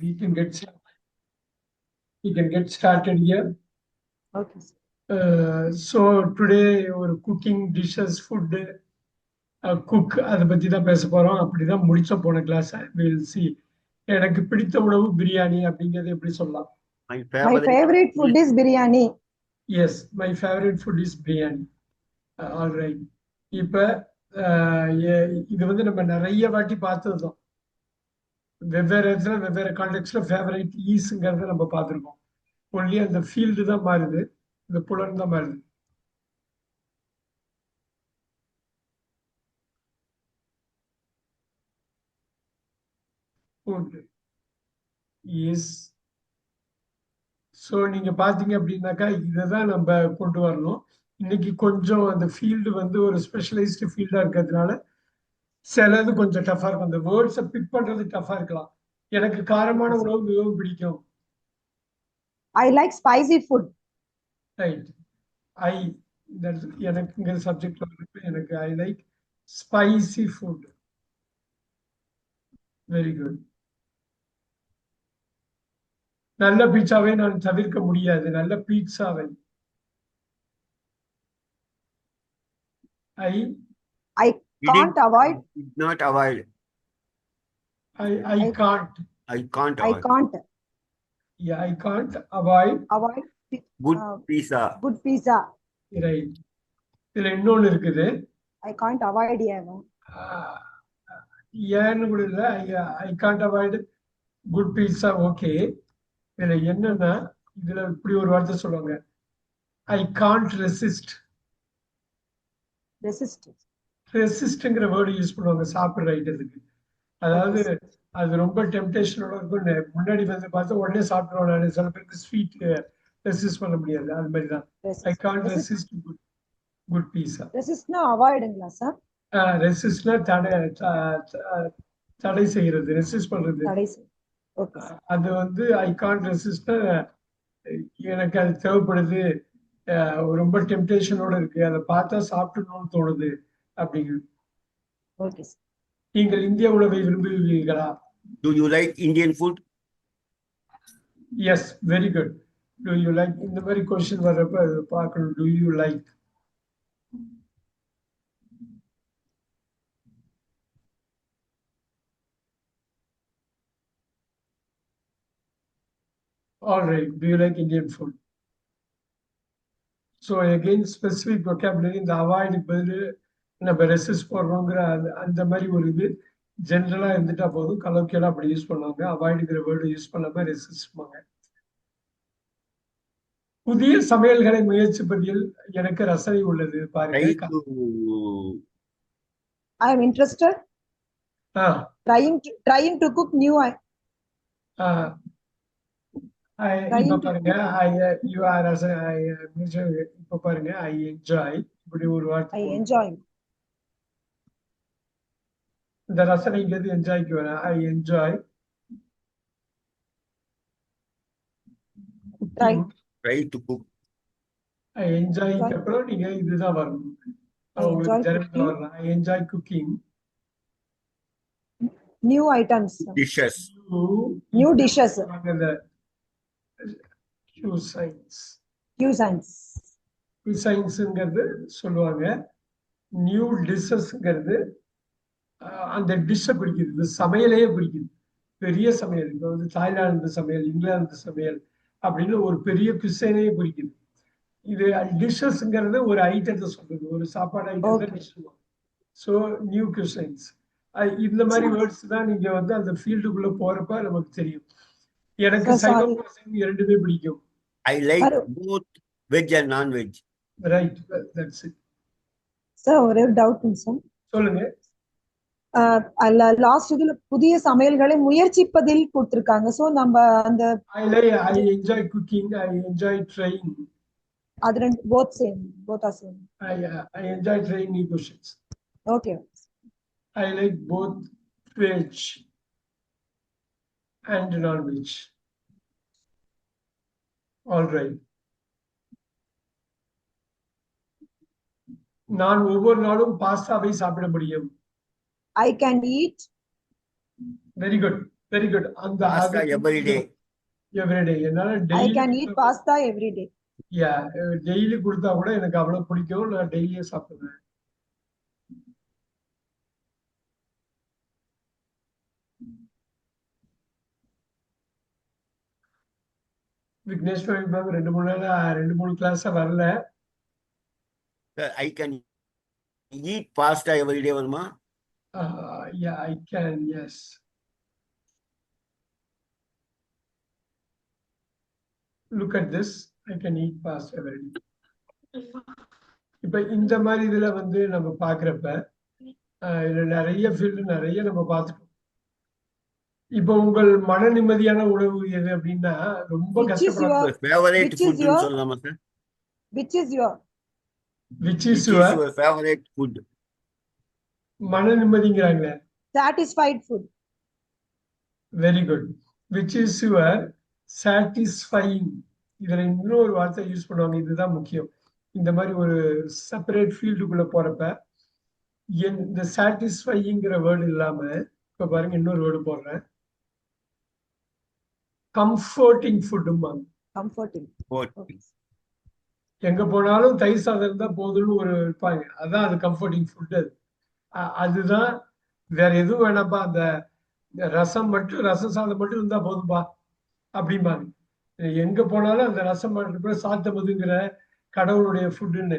we can get started here. Okay. So today our cooking dishes, food, cook அதை பத்தி தான் பேச போறோம். அப்படிதான் முடிச்ச போன கிளாஸ். We'll see. எனக்கு பிடித்த உணவு பிரியாணி அப்படிங்கறது எப்படி சொல்லலாம்? My favorite food is biryani. Yes, my favorite food is biryani. All right. இப்ப இது வந்து நம்ம நிறைய வாட்டி பார்த்ததுதான். வெவ்வேறு இடத்துல வெவ்வேறு கான்டெக்ட்ல ஃபேவரட் ஈஸ்ங்கிறத நம்ம பார்த்துருக்கோம். ஒன்லி அந்த ஃபீல்டு தான் மாறுது, இந்த புலன் தான் மாறுது. இஸ் ஸோ நீங்க பாத்தீங்க அப்படின்னாக்கா இதை தான் நம்ம கொண்டு வரணும். இன்னைக்கு கொஞ்சம் அந்த ஃபீல்டு வந்து ஒரு ஸ்பெஷலைஸ்டு ஃபீல்டா இருக்கிறதுனால சிலது கொஞ்சம் டஃபா இருக்கும். அந்த வேர்ட்ஸை பிக் பண்றது டஃபா இருக்கலாம். எனக்கு காரமான உணவு மிகவும் பிடிக்கும். I like spicy food. Right. எனக்கு இங்க சப்ஜெக்ட்ல எனக்கு I like spicy food. Very good. நல்ல பீட்சாவை நான் தவிர்க்க முடியாது. நல்ல பீட்சாவை I can't avoid. Not avoid. I can't. I can't I avoid. can't Yeah, I can't avoid. Good pizza. Good pizza. Right. இதுல இன்னொன்னு இருக்குது. I can't avoid ஏன்னு கூட இல்ல. I can't avoid good pizza. Okay. இதுல என்னன்னா இதுல இப்படி ஒரு வார்த்தை சொல்லுவாங்க. I can't resist. ரெசிஸ்ட்ங்கிற வேர்டு யூஸ் பண்ணுவாங்க சாப்பிடுற ஐட்டத்துக்கு. அதாவது அது ரொம்ப டெம்டேஷனோட இருக்கும். முன்னாடி வந்து பார்த்தா உடனே சாப்பிடுவோம். நான் சில பேருக்கு ஸ்வீட் ரெசிஸ்ட் பண்ண முடியாது. அது மாதிரி தான். I can't resist good pizza. ரெசிஸ்ட்னா அவாய்டுங்களா சார்? ரெசிஸ்ட்னா தடை செய்யறது, ரெசிஸ்ட் பண்றது. அது வந்து ஐ கான்ட் ரெசிஸ்ட்னா எனக்கு அது தேவைப்படுது, ரொம்ப டெம்டேஷனோட இருக்கு, அதை பார்த்தா சாப்பிடணும்னு தோணுது அப்படிங்கிறது. ஓகே. நீங்கள் இந்திய உணவை விரும்புவீர்களா? Do you like Indian food? Yes, very good. Do you like? இந்த மாதிரி क्वेश्चन வரப்ப பார்க்கணும். Do you like? All right. Do you like Indian food? So again, specific vocabulary இந்த அவாய்டுக்கு பதில் நம்ம ரெசிஸ்ட் போடுறோங்கிற அந்த மாதிரி ஒரு இது ஜென்ரலா இருந்துட்டா போதும். கலோக்கியலா அப்படி யூஸ் பண்ணுவாங்க. அவாய்டுங்கிற வேர்டு யூஸ் பண்ணாம ரெசிஸ்ட் பண்ணுவாங்க. புதிய சமையல்களை முயற்சிப்பதில் எனக்கு ரசனை உள்ளது. பாருங்க. I am interested. Trying to cook new. இப்ப பாருங்க you are as I இப்ப பாருங்க I enjoy இப்படி ஒரு வார்த்தை. I enjoy. இந்த ரசனைங்கிறது என்ஜாய்க்கு வர. I enjoy. Try to cook. I enjoy அப்புறம் நீங்க இதுதான் வரணும். I enjoy cooking. New items. Dishes. New dishes. cuisines சொல்லுவாங்க. நியூ டிஷ்ஷஸ்ங்கிறது அந்த டிஷ்ஷை பிடிக்குது, சமையலையே பிடிக்குது. பெரிய சமையல், இப்போ வந்து தாய்லாந்து சமையல், இங்கிலாந்து சமையல் அப்படின்னு ஒரு பெரிய குசைனையே பிடிக்குது. இது டிஷ்ஷஸ்ங்கிறது ஒரு ஐட்டத்தை சொல்றது, ஒரு சாப்பாடு ஐட்டத்தை டிஷ். ஸோ நியூ குசைன்ஸ் இந்த மாதிரி வேர்ட்ஸ் தான் நீங்க வந்து அந்த ஃபீல்டுக்குள்ள போறப்ப நமக்கு தெரியும். எனக்கு சைவம் அசைவம் இரண்டுமே பிடிக்கும். I like both veg and non-veg. Right, that's it. Sir, ஒரே டவுட் சார். சொல்லுங்க. லாஸ்ட் இதுல புதிய சமையல்களை முயற்சிப்பதில் கொடுத்திருக்காங்க. சோ நம்ம அந்த I enjoy cooking, I enjoy trying. அது ரெண்டு both are same. I enjoy trying new questions. Okay. I like both veg and non-veg. All right. நான் ஒவ்வொரு நாளும் பாஸ்தாவை சாப்பிட முடியும். I can eat. Very good, very good. அந்த Pasta every day. எவ்ரிடே என்னால I daily can eat pasta every day. Daily கொடுத்தா கூட எனக்கு அவ்வளவு பிடிக்கும். நான் டெய்லியே சாப்பிடுவேன். விக்னேஷ் மேம் 2-3 கிளாஸ் வரல. Sir, I can eat pasta every day, வருமா? I can, yes. Look at this. I can eat pasta every day. இப்ப இந்த மாதிரி இதுல வந்து நம்ம பாக்குறப்ப இதுல நிறைய ஃபீல்டு நிறைய நம்ம பார்த்துட்டோம். இப்ப உங்கள் மன நிம்மதியான உணவு எது அப்படின்னா ரொம்ப கஷ்டப்படாத ஃபேவரட் ஃபுட் சொல்லலாமா sir? Which is your which is your favorite food? மன நிம்மதிங்கறாங்களே. satisfied food. Very good. which is your satisfying. இதுல இன்னொரு வார்த்தை யூஸ் பண்ணுவாங்க, இதுதான் முக்கியம். இந்த மாதிரி ஒரு செப்பரேட் ஃபீல்டுக்குள்ள போறப்ப இந்த சாட்டிஸ்ஃபைங்கிற வேர்டு இல்லாம இப்ப பாருங்க இன்னொரு வேர்டு போடுறேன், கம்ஃபர்டிங் ஃபுட்டும்பாங்க. Comforting. எங்க போனாலும் தயிர் சாதம் இருந்தா போதும்னு ஒரு இருப்பாங்க, அதான் அது கம்ஃபர்டிங் ஃபுட். அதுதான், வேற எதுவும் வேணாப்பா, அந்த ரசம் சாதம் மட்டும் இருந்தா போதும்பா அப்படிம்பாங்க. எங்க போனாலும் அந்த ரசம் சாத்தமதுங்கிற கடவுளுடைய ஃபுட்டுன்னு.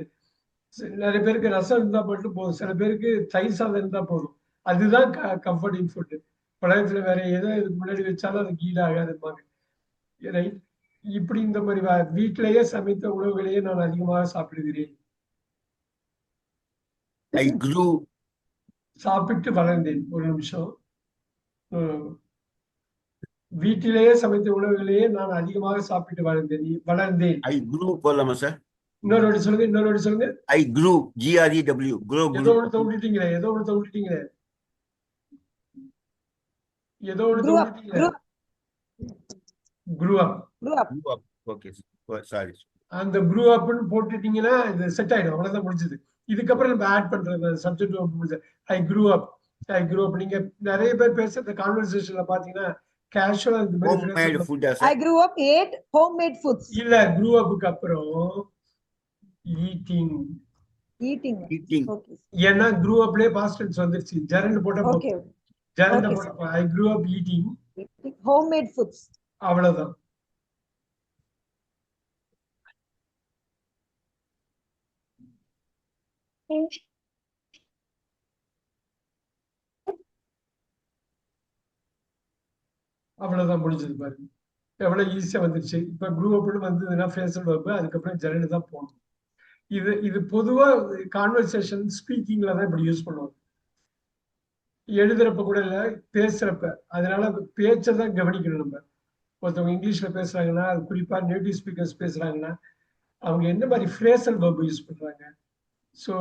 நிறைய பேருக்கு ரசம் இருந்தா மட்டும் போதும், சில பேருக்கு தயிர் சாதம் இருந்தா போதும். அதுதான் கம்ஃபர்டிங் ஃபுட்டு. உலகத்துல வேற ஏதோ இதுக்கு முன்னாடி வச்சாலும் அதுக்கு ஈடாகாதுப்பாங்க. ரைட். இப்படி இந்த மாதிரி வீட்டிலேயே சமைத்த உணவுகளையே நான் அதிகமாக சாப்பிடுகிறேன். சாப்பிட்டு வளர்ந்தேன். ஒரு நிமிஷம். வீட்டிலேயே சமைத்த உணவுகளையே நான் அதிகமாக சாப்பிட்டு வளர்ந்தேன். I grew போலாமா சார்? இன்னொரு வாட்டி சொல்லுங்க. I grew, GREW. ஏதோ ஒன்று தவிட்டுட்டீங்களே. grew up. Okay, sorry. அந்த grew upன்னு போட்டுட்டீங்கன்னா இது செட் ஆயிடும், அவ்வளவுதான் முடிஞ்சது. இதுக்கப்புறம் நம்ம ஆட் பண்றது சப்ஜெக்ட். I grew up. நீங்க நிறைய பேர் பேசுற இந்த கான்வர்சேஷன்ல பாத்தீங்கன்னா கேஷுவலா இந்த மாதிரி I grew up ate homemade foods. இல்ல, grew upக்கு அப்புறம் eating. Okay. ஏன்னா grew upலயே past tense வந்துருச்சு. ஜெரண்ட் போட்டா Okay. I grew up eating homemade foods. அவ்வளவுதான். அவ்வளவுதான் முடிஞ்சது பாருங்க, எவ்வளவு ஈஸியா வந்துருச்சு. இப்ப grew upன்னு வந்ததுன்னா ஃப்ரேசல் வெர்ப், அதுக்கப்புறம் ஜெரண்ட் தான் போகணும். இது பொதுவா கான்வர்சேஷன் ஸ்பீக்கிங்ல தான் இப்படி யூஸ் பண்ணுவாங்க. எழுதுறப்ப கூட இல்ல, பேசுறப்ப. அதனால பேச்சை தான் கவனிக்கணும். நம்ம ஒருத்தவங்க இங்கிலீஷ்ல பேசுறாங்கன்னா, அது குறிப்பா நேட்டிவ் ஸ்பீக்கர்ஸ் பேசுறாங்கன்னா அவங்க என்ன மாதிரி ஃப்ரேசல் வெர்ப் யூஸ் பண்றாங்க. ஸோ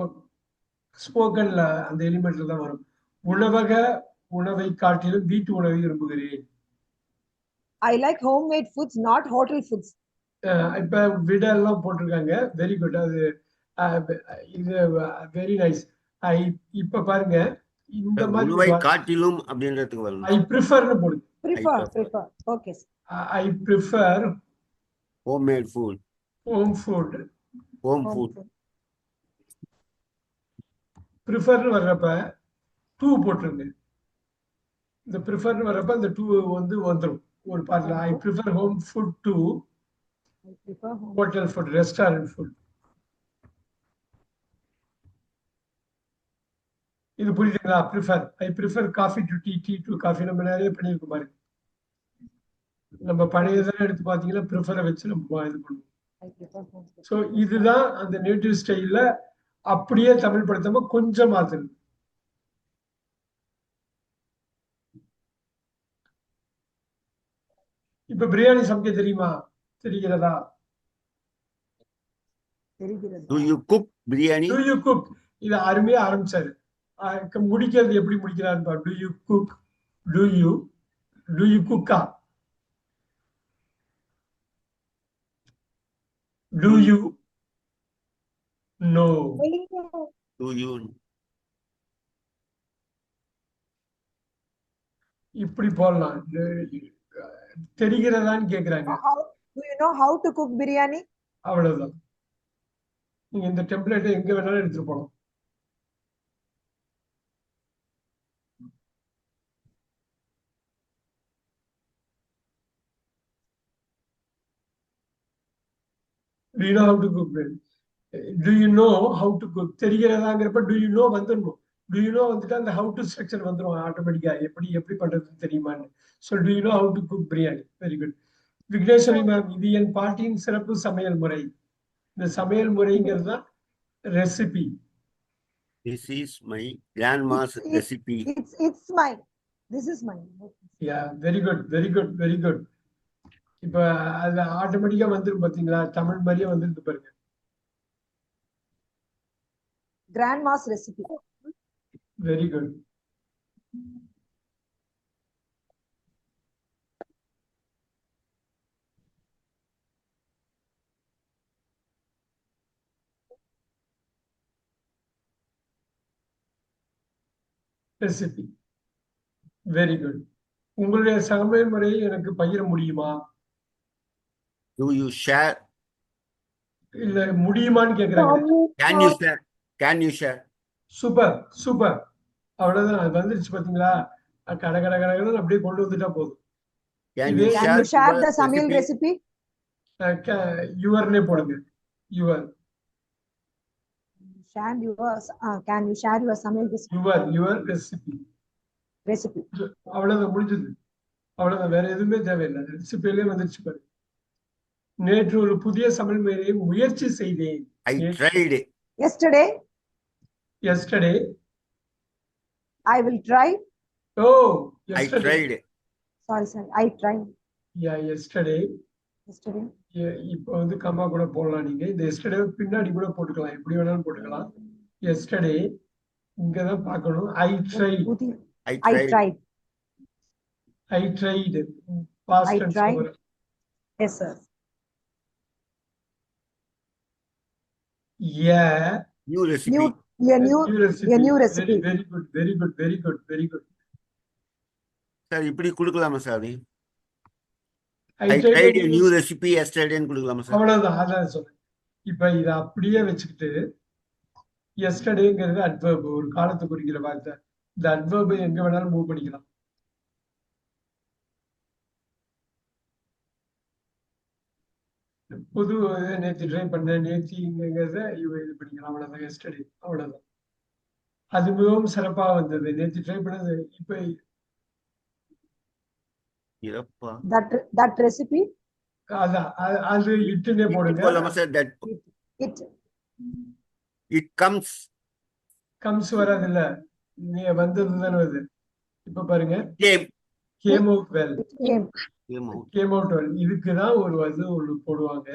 ஸ்போக்கன்ல அந்த எலிமெண்ட்ல தான் வரும். உணவை காட்டிலும் வீட்டு உணவை விரும்புகிறேன். I like homemade foods, not hotel foods. இப்ப விட எல்லாம் போட்டிருக்காங்க. Very good. அது இது வெரி நைஸ். இப்ப பாருங்க இந்த மாதிரி காட்டிலும் அப்படின்றதுக்கு வரும். I preferன்னு போடுங்க. Prefer. Okay. I prefer homemade food. Home food. preferன்னு வர்றப்ப to போட்டுருங்க. இந்த preferன்னு வர்றப்ப அந்த to வந்துரும் ஒரு பார்ட்ல. I prefer home food to hotel food, restaurant food. இது புரியுதுங்களா? I prefer coffee to tea to coffee. நம்ம நிறைய பண்ணிருக்கோம் பாருங்க. நம்ம பழையதெல்லாம் எடுத்து பாத்தீங்கன்னா ப்ரிஃபரை வச்சு நம்ம இது பண்ணுவோம். ஸோ இதுதான் அந்த நேட்டிவ் ஸ்டைல்ல அப்படியே தமிழ் படுத்தாம கொஞ்சம் மாத்துறது. இப்ப பிரியாணி சமைக்க தெரிகிறதா? Do you cook biryani? Do you cook? இது அருமையா ஆரம்பிச்சாரு. முடிக்கிறது எப்படி முடிக்கிறாருன்னு பாரு. Do you cook? Do you cook? Do you know? Do you இப்படி போடலாம். தெரிகிறதான்னு கேக்குறாங்க. How do you know how to cook biryani? அவ்வளவுதான். நீங்க இந்த டெம்ப்ளேட்டை எங்க வேணாலும் எடுத்துட்டு போகலாம். Do you know how to cook biryani? Do you know how to cook? தெரிகிறதாங்கிறப்ப do you know வந்துடணும். Do you know வந்துட்டு அந்த how to ஸ்ட்ரக்சர் வந்துடும் ஆட்டோமேட்டிக்கா. எப்படி பண்றதுன்னு தெரியுமான்னு. So do you know how to cook biryani? Very good. Vigneshwari ma'am, இது என் பாட்டியின் சிறப்பு சமையல் முறை. இந்த சமையல் முறைங்கிறது தான் recipe. This is my grandma's recipe. It's mine. This is mine. Yeah, very good, very good, very good. இப்ப அது ஆட்டோமேட்டிக்கா வந்துரும் பாத்தீங்களா? தமிழ் மாதிரியே வந்துருக்கு பாருங்க. Grandma's recipe. Very good. Recipe. Very good. உங்களுடைய சமையல் முறையை எனக்கு பகிர முடியுமா? Do you share? இல்ல முடியுமான்னு கேக்குறாங்க. Can you share? Can you share? Super super. அவ்வளவுதான், அது வந்துருச்சு பாத்தீங்களா? கட கட கடன்னு அப்படியே கொண்டு வந்துட்டா போதும். Can you Can you share the your Samil recipe? யுவர்னே போடுங்க. Your Can you share your Samil your recipe. recipe? அவ்வளவுதான், முடிஞ்சது. அவ்வளவுதான், வேற எதுவுமே தேவையில்லை. ரெசிபியிலே வந்துருச்சு பாரு. நேற்று ஒரு புதிய சமையல் முறையை முயற்சி செய்தேன். I tried it. Yesterday, Yesterday. I will try. Oh, I yesterday. tried it. Sorry. I tried. Yeah, yesterday. Yesterday. இப்போ வந்து கம்மா கூட போடலாம். நீங்க இந்த எஸ்டர்டே பின்னாடி கூட போட்டுக்கலாம், எப்படி வேணாலும் போட்டுக்கலாம். எஸ்டர்டே இங்கதான் பார்க்கணும். I tried. I I tried. tried. I tried. Past I tense tried. over. Yes, sir. Yeah. New recipe. A new recipe. Very good, very good, very good, very good. Sir இப்படி கொடுக்கலாமா sir? I I tried tried a a new recipe yesterday ன்னு கொடுக்கலாமா sir? அவ்வளவுதான், அதான் சொல்றேன். இப்ப இத அப்படியே வச்சுக்கிட்டு எஸ்டர்டேங்கிறது அட்வர்ப், ஒரு காலத்தை குறிக்கிற வார்த்தை. இந்த அட்வர்பை எங்க வேணாலும் மூவ் பண்ணிக்கலாம். புது நேற்று ட்ரை பண்ணேன், நேற்றுங்கிறத இது பண்ணிக்கலாம். அவ்வளவுதான், எஸ்டர்டே. அவ்வளவுதான். அது மிகவும் சிறப்பாக வந்தது. நேற்று ட்ரை பண்ணது. இப்ப இறப்பா. That recipe. அதான் அது இட்டுனே போடுங்க. போடலாமா sir? That it comes. Comes வராது இல்ல, நீ வந்தது தானே வருது. இப்ப பாருங்க. Came out well. Came out well. இதுக்குதான் ஒரு ஒண்ணு போடுவாங்க.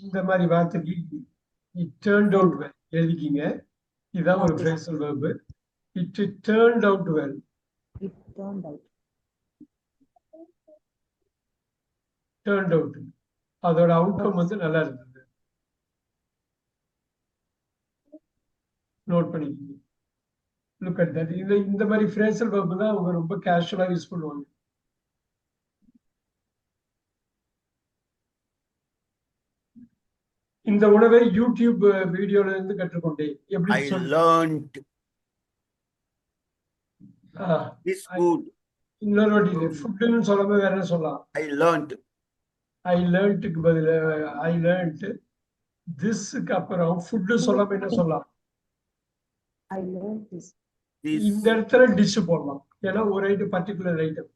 இந்த மாதிரி வார்த்தைக்கு it turned out well எழுதிக்கிங்க. இதான் ஒரு phrasal verb. It turned out well. It turned out. Turned out. அதோட அவுட்கம் வந்து நல்லா இருந்தது. நோட் பண்ணிக்கிங்க. Look at that. இந்த மாதிரி phrasal verb தான் அவங்க ரொம்ப கேஷுவலா யூஸ் பண்ணுவாங்க. இந்த உணவை யூடியூப் வீடியோல இருந்து கற்றுக்கொண்டேன். எப்படி I learned this food. இன்னொரு வாட்டி ஃபுட்னு சொல்லாம வேற என்ன சொல்லலாம்? I learned. I learnedக்கு பதிலா I learned thisக்கு அப்புறம் ஃபுட் சொல்லாம என்ன சொல்லலாம்? I learned this. இந்த இடத்துல டிஷ் போடலாம். ஏன்னா ஒரு ஐட்டம், பர்టిక్యులர் ஐட்டம்.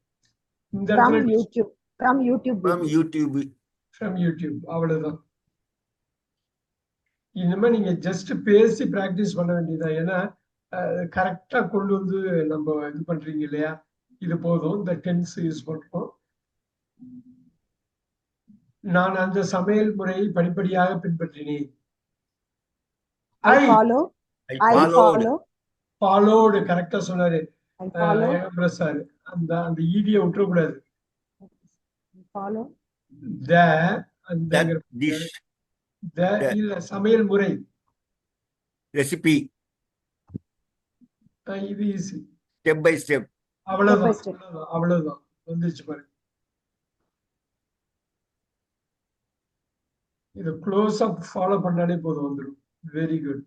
இந்த From இடத்துல YouTube. From YouTube. From YouTube. அவ்வளவுதான். இனிமே நீங்க ஜஸ்ட் பேசி பிராக்டிஸ் பண்ண வேண்டியதான். ஏன்னா கரெக்டா கொண்டு வந்து நம்ம இது பண்றீங்க இல்லையா? இது போதும். இந்த டென்ஸ் யூஸ் பண்றோம். நான் அந்த சமையல் முறையை படிப்படியாக பின்பற்றினேன். I follow. ஃபாலோடு கரெக்டா சொன்னாரு சார். அந்த ஈடிய விட்டுறக்கூடாது. Follow. That dish. இல்ல, சமையல் முறை. Recipe. இது ஈஸி. Step by step. அவ்வளவுதான் step. அவ்வளவுதான் அவ்வளவுதான் வந்துருச்சு பாருங்க. இதை க்ளோஸ் அப் ஃபாலோ பண்ணாலே போதும், வந்துடும். Very good.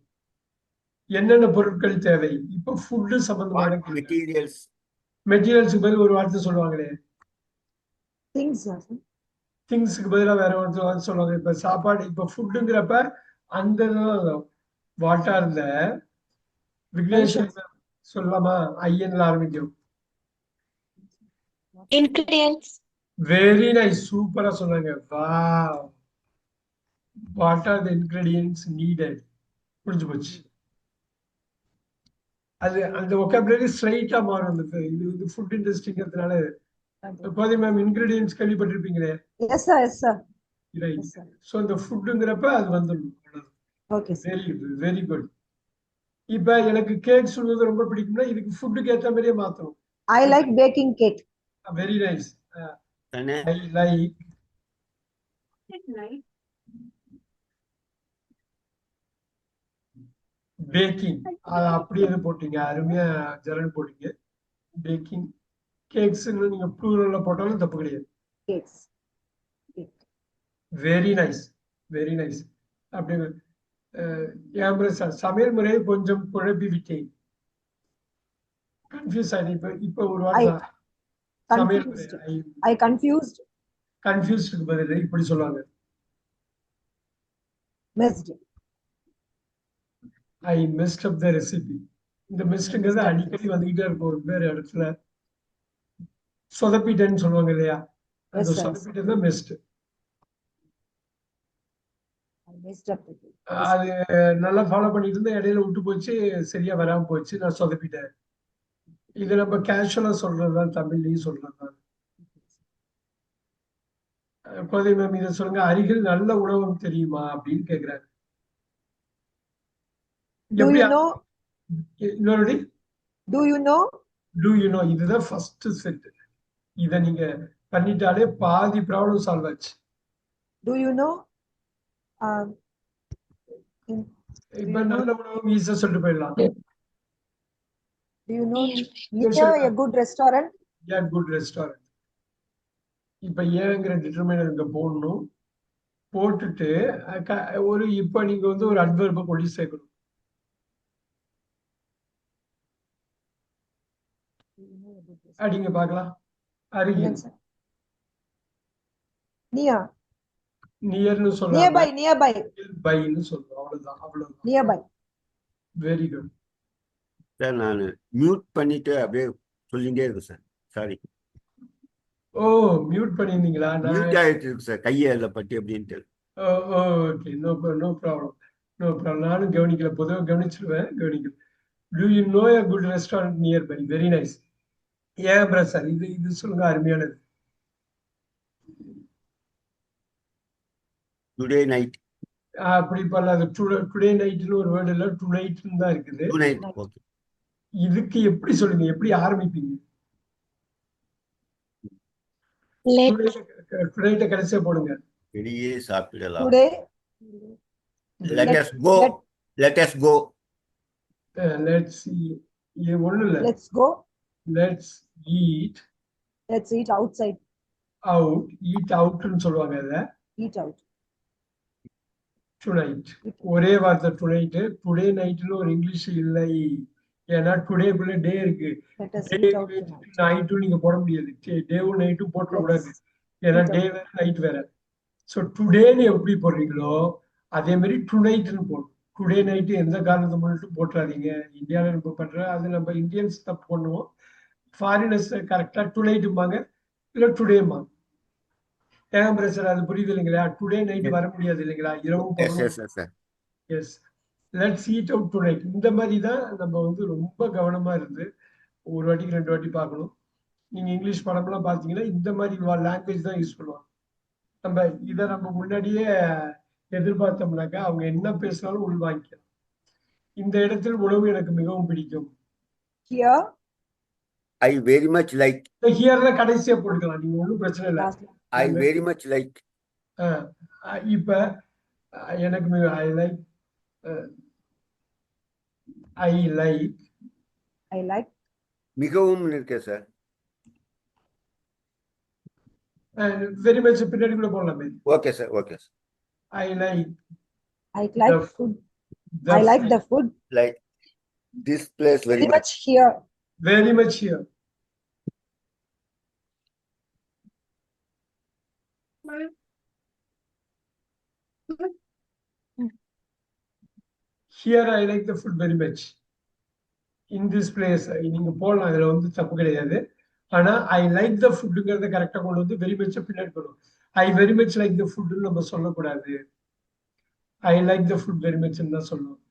என்னென்ன பொருட்கள் தேவை? இப்ப ஃபுட்டு சம்பந்தமான What materials? மெட்டீரியல்ஸுக்கு பதில் ஒரு வார்த்தை சொல்லுவாங்களே, Things, sir. திங்ஸுக்கு பதிலா வேற வார்த்தை சொல்லுவாங்க. இப்ப சாப்பாடு, இப்ப ஃபுட்டுங்கிறப்ப அந்த வாட் ஆர் த விக்னேஷன் சொல்லலாமா? ஐயன்ல ஆரம்பிக்கும். Ingredients. வெரி நைஸ், சூப்பரா சொன்னாங்க. What are the ingredients needed. முடிஞ்சு போச்சு. அது அந்த ஒகாபுலரி ஸ்ட்ரைட்டா மாறும். அந்த இது வந்து ஃபுட் இண்டஸ்ட்ரிங்கிறதுனால. கோதை மேம், இன்கிரீடியன்ட்ஸ் கேள்விப்பட்டிருப்பீங்களே. Yes, sir. Yes, sir. Right. Yes, sir. So இந்த ஃபுட்டுங்கிறப்ப அது வந்துடும். Okay, sir. Very good, very good. இப்ப எனக்கு கேக் சொல்வது ரொம்ப பிடிக்கும்னா இதுக்கு ஃபுட்டுக்கு ஏத்த மாதிரியே மாத்தணும். I like baking cake. Very nice. தானே? I like baking. அது அப்படியே இது போட்டீங்க, அருமையா ஜெரல் போட்டீங்க. பேக்கிங் கேக்ஸ் நீங்க ப்ளூரல்ல போட்டாலும் தப்பு கிடையாது. Cakes. Cake. Very nice, very nice. அப்படி சமையல் முறையை கொஞ்சம் குழப்பி விட்டேன், கன்ஃபியூஸ் ஆயிட்டேன். இப்ப ஒரு வார்த்தை சமையல் முறை Confused. I confused. கன்ஃபியூஸ்டுக்கு பதில் இப்படி சொல்லுவாங்க, Missed. I missed up the recipe. இந்த மிஸ்ட்ங்கிறது அடிக்கடி வந்துகிட்டே இருக்கும் ஒரு வேற இடத்துல. சொதப்பிட்டேன்னு சொல்லுவாங்க இல்லையா, அந்த Yes, sir. சொதப்பிட்டே தான் mist. I messed up the cake. அது நல்லா ஃபாலோ பண்ணிட்டு இருந்தா இடையில விட்டு போச்சு, சரியா வராம போச்சு, நான் சொதப்பிட்டேன். இது நம்ம கேஷுவலா சொல்றதுதான், தமிழ்லயும் சொல்றதுதான். கோதை மேம் இதை சொல்லுங்க. அருகில் நல்ல உணவகம் தெரியுமா அப்படின்னு கேக்குறாங்க. Do எப்படி you know? இன்னொரு Do you know? Do you know, இதுதான் ஃபர்ஸ்ட் செட். இதை நீங்க பண்ணிட்டாலே பாதி ப்ராப்ளம் சால்வ் ஆச்சு. Do you know? In- இப்ப நல்ல உணவகம் ஈஸியா சொல்லிட்டு போயிடலாம். Do you know? Nearby. Near a good restaurant? Good restaurant. இப்ப ஏங்கிற டிட்டர்மைனர் இங்க போடணும். போட்டுட்டு ஒரு இப்ப நீங்க வந்து ஒரு அட்வர்பை கொண்டு சேர்க்கணும். Do you know a good restaurant? அடிங்க பார்க்கலாம். அருகில். Yes, sir. Near. நியர்னு சொல்லலாம், Nearby. Nearby. பைன்னு சொல்றோம். அவ்வளவுதான், அவ்வளவுதான். Nearby. Very good. சார் நான் மியூட் பண்ணிட்டு அப்படியே சொல்லிட்டே இருக்கேன் சார். சாரி, ஓ மியூட் பண்ணிருந்தீங்களா? மியூட் ஆயிட்டு இருக்கு சார், கையை அதில் பட்டி அப்படின்ட்டு. Okay, no problem, no problem. நானும் கவனிக்கல, பொதுவாக கவனிச்சிருவேன், கவனிக்கல. Do you know a good restaurant nearby? Very nice. ஏன் பிரசார், இது சொல்லுங்க, அருமையானது. Today night. அப்படி பண்ணல, டுடே நைட்னு ஒரு வேர்டு இல்லை, டு நைட்னு தான் இருக்குது. To night. ஓகே. இதுக்கு எப்படி சொல்லுங்க, எப்படி ஆரம்பிப்பீங்க? Let. டுடே கடைசியா போடுங்க. வெளியே சாப்பிடலாம். Today. Let us go. Let us go. Let's இது ஒண்ணும் இல்லை. Let's go. Let's eat Let's eat outside. Out. Eat அவுட்னு சொல்லுவாங்க அதை. Eat out. டுநைட். ஒரே வார்த்தை டுநைட். டுடே நைட்னு ஒரு இங்கிலீஷ் இல்லை, ஏன்னா டுடேக்குள்ள டே இருக்கு. Let us eat out tonight. நைட்டும் நீங்க போட முடியாது, டேவும் நைட்டும் போட்டக்கூடாது, ஏன்னா டே வேற நைட் வேற. ஸோ டுடேன்னு எப்படி போடுறீங்களோ அதே மாதிரி டுநைட்னு போடணும். டுடே நைட்டு எந்த காரணத்தை முன்னிட்டு போட்டுறாதீங்க. இந்தியாவில் நம்ம பண்ற அது நம்ம இந்தியன்ஸ் தப்பு பண்ணுவோம். ஃபாரினர்ஸ் கரெக்டா டுநைட்டும்பாங்க, இல்லை டுடேம்பாங்க. ஏன் பிரச்சனை, அது புரியுது இல்லைங்களா? டுடே நைட் வர முடியாது இல்லைங்களா, இரவும் yes yes yes sir. Yes. Let's eat out tonight. இந்த மாதிரி தான் நம்ம வந்து ரொம்ப கவனமா இருந்து ஒரு வாட்டிக்கு 2 வாட்டி பார்க்கணும். நீங்க இங்கிலீஷ் படம்லாம் பார்த்தீங்கன்னா இந்த மாதிரி லாங்குவேஜ் தான் யூஸ் பண்ணுவாங்க. நம்ம இதை நம்ம முன்னாடியே எதிர்பார்த்தோம்னாக்கா அவங்க என்ன பேசினாலும் உள்வாங்கிக்கலாம். இந்த இடத்தில் உணவு எனக்கு மிகவும் பிடிக்கும். Here. I very much like. ஹியர்ல கடைசியா போட்டுக்கலாம், நீங்க ஒன்றும் பிரச்சனை இல்லை. Last. I very much like. இப்ப எனக்கு I like, I like. I like. மிகவும் இருக்கேன் சார். வெரி மச் பின்னாடிக்குள்ள போடலாமே. Okay sir, okay sir. I like I like the food. the I like the food Like this place very very much. much here. very much here. Here I like the food very much. In this place நீங்க போடலாம், இதுல வந்து தப்பு கிடையாது. ஆனா ஐ like த ஃபுட்டுங்கிறத கரெக்டா கொண்டு வந்து வெரி மச் பின்னாடி போடும். I very much like the ஃபுட்னு நம்ம சொல்லக்கூடாது. I like the food very much தான் சொல்லணும்.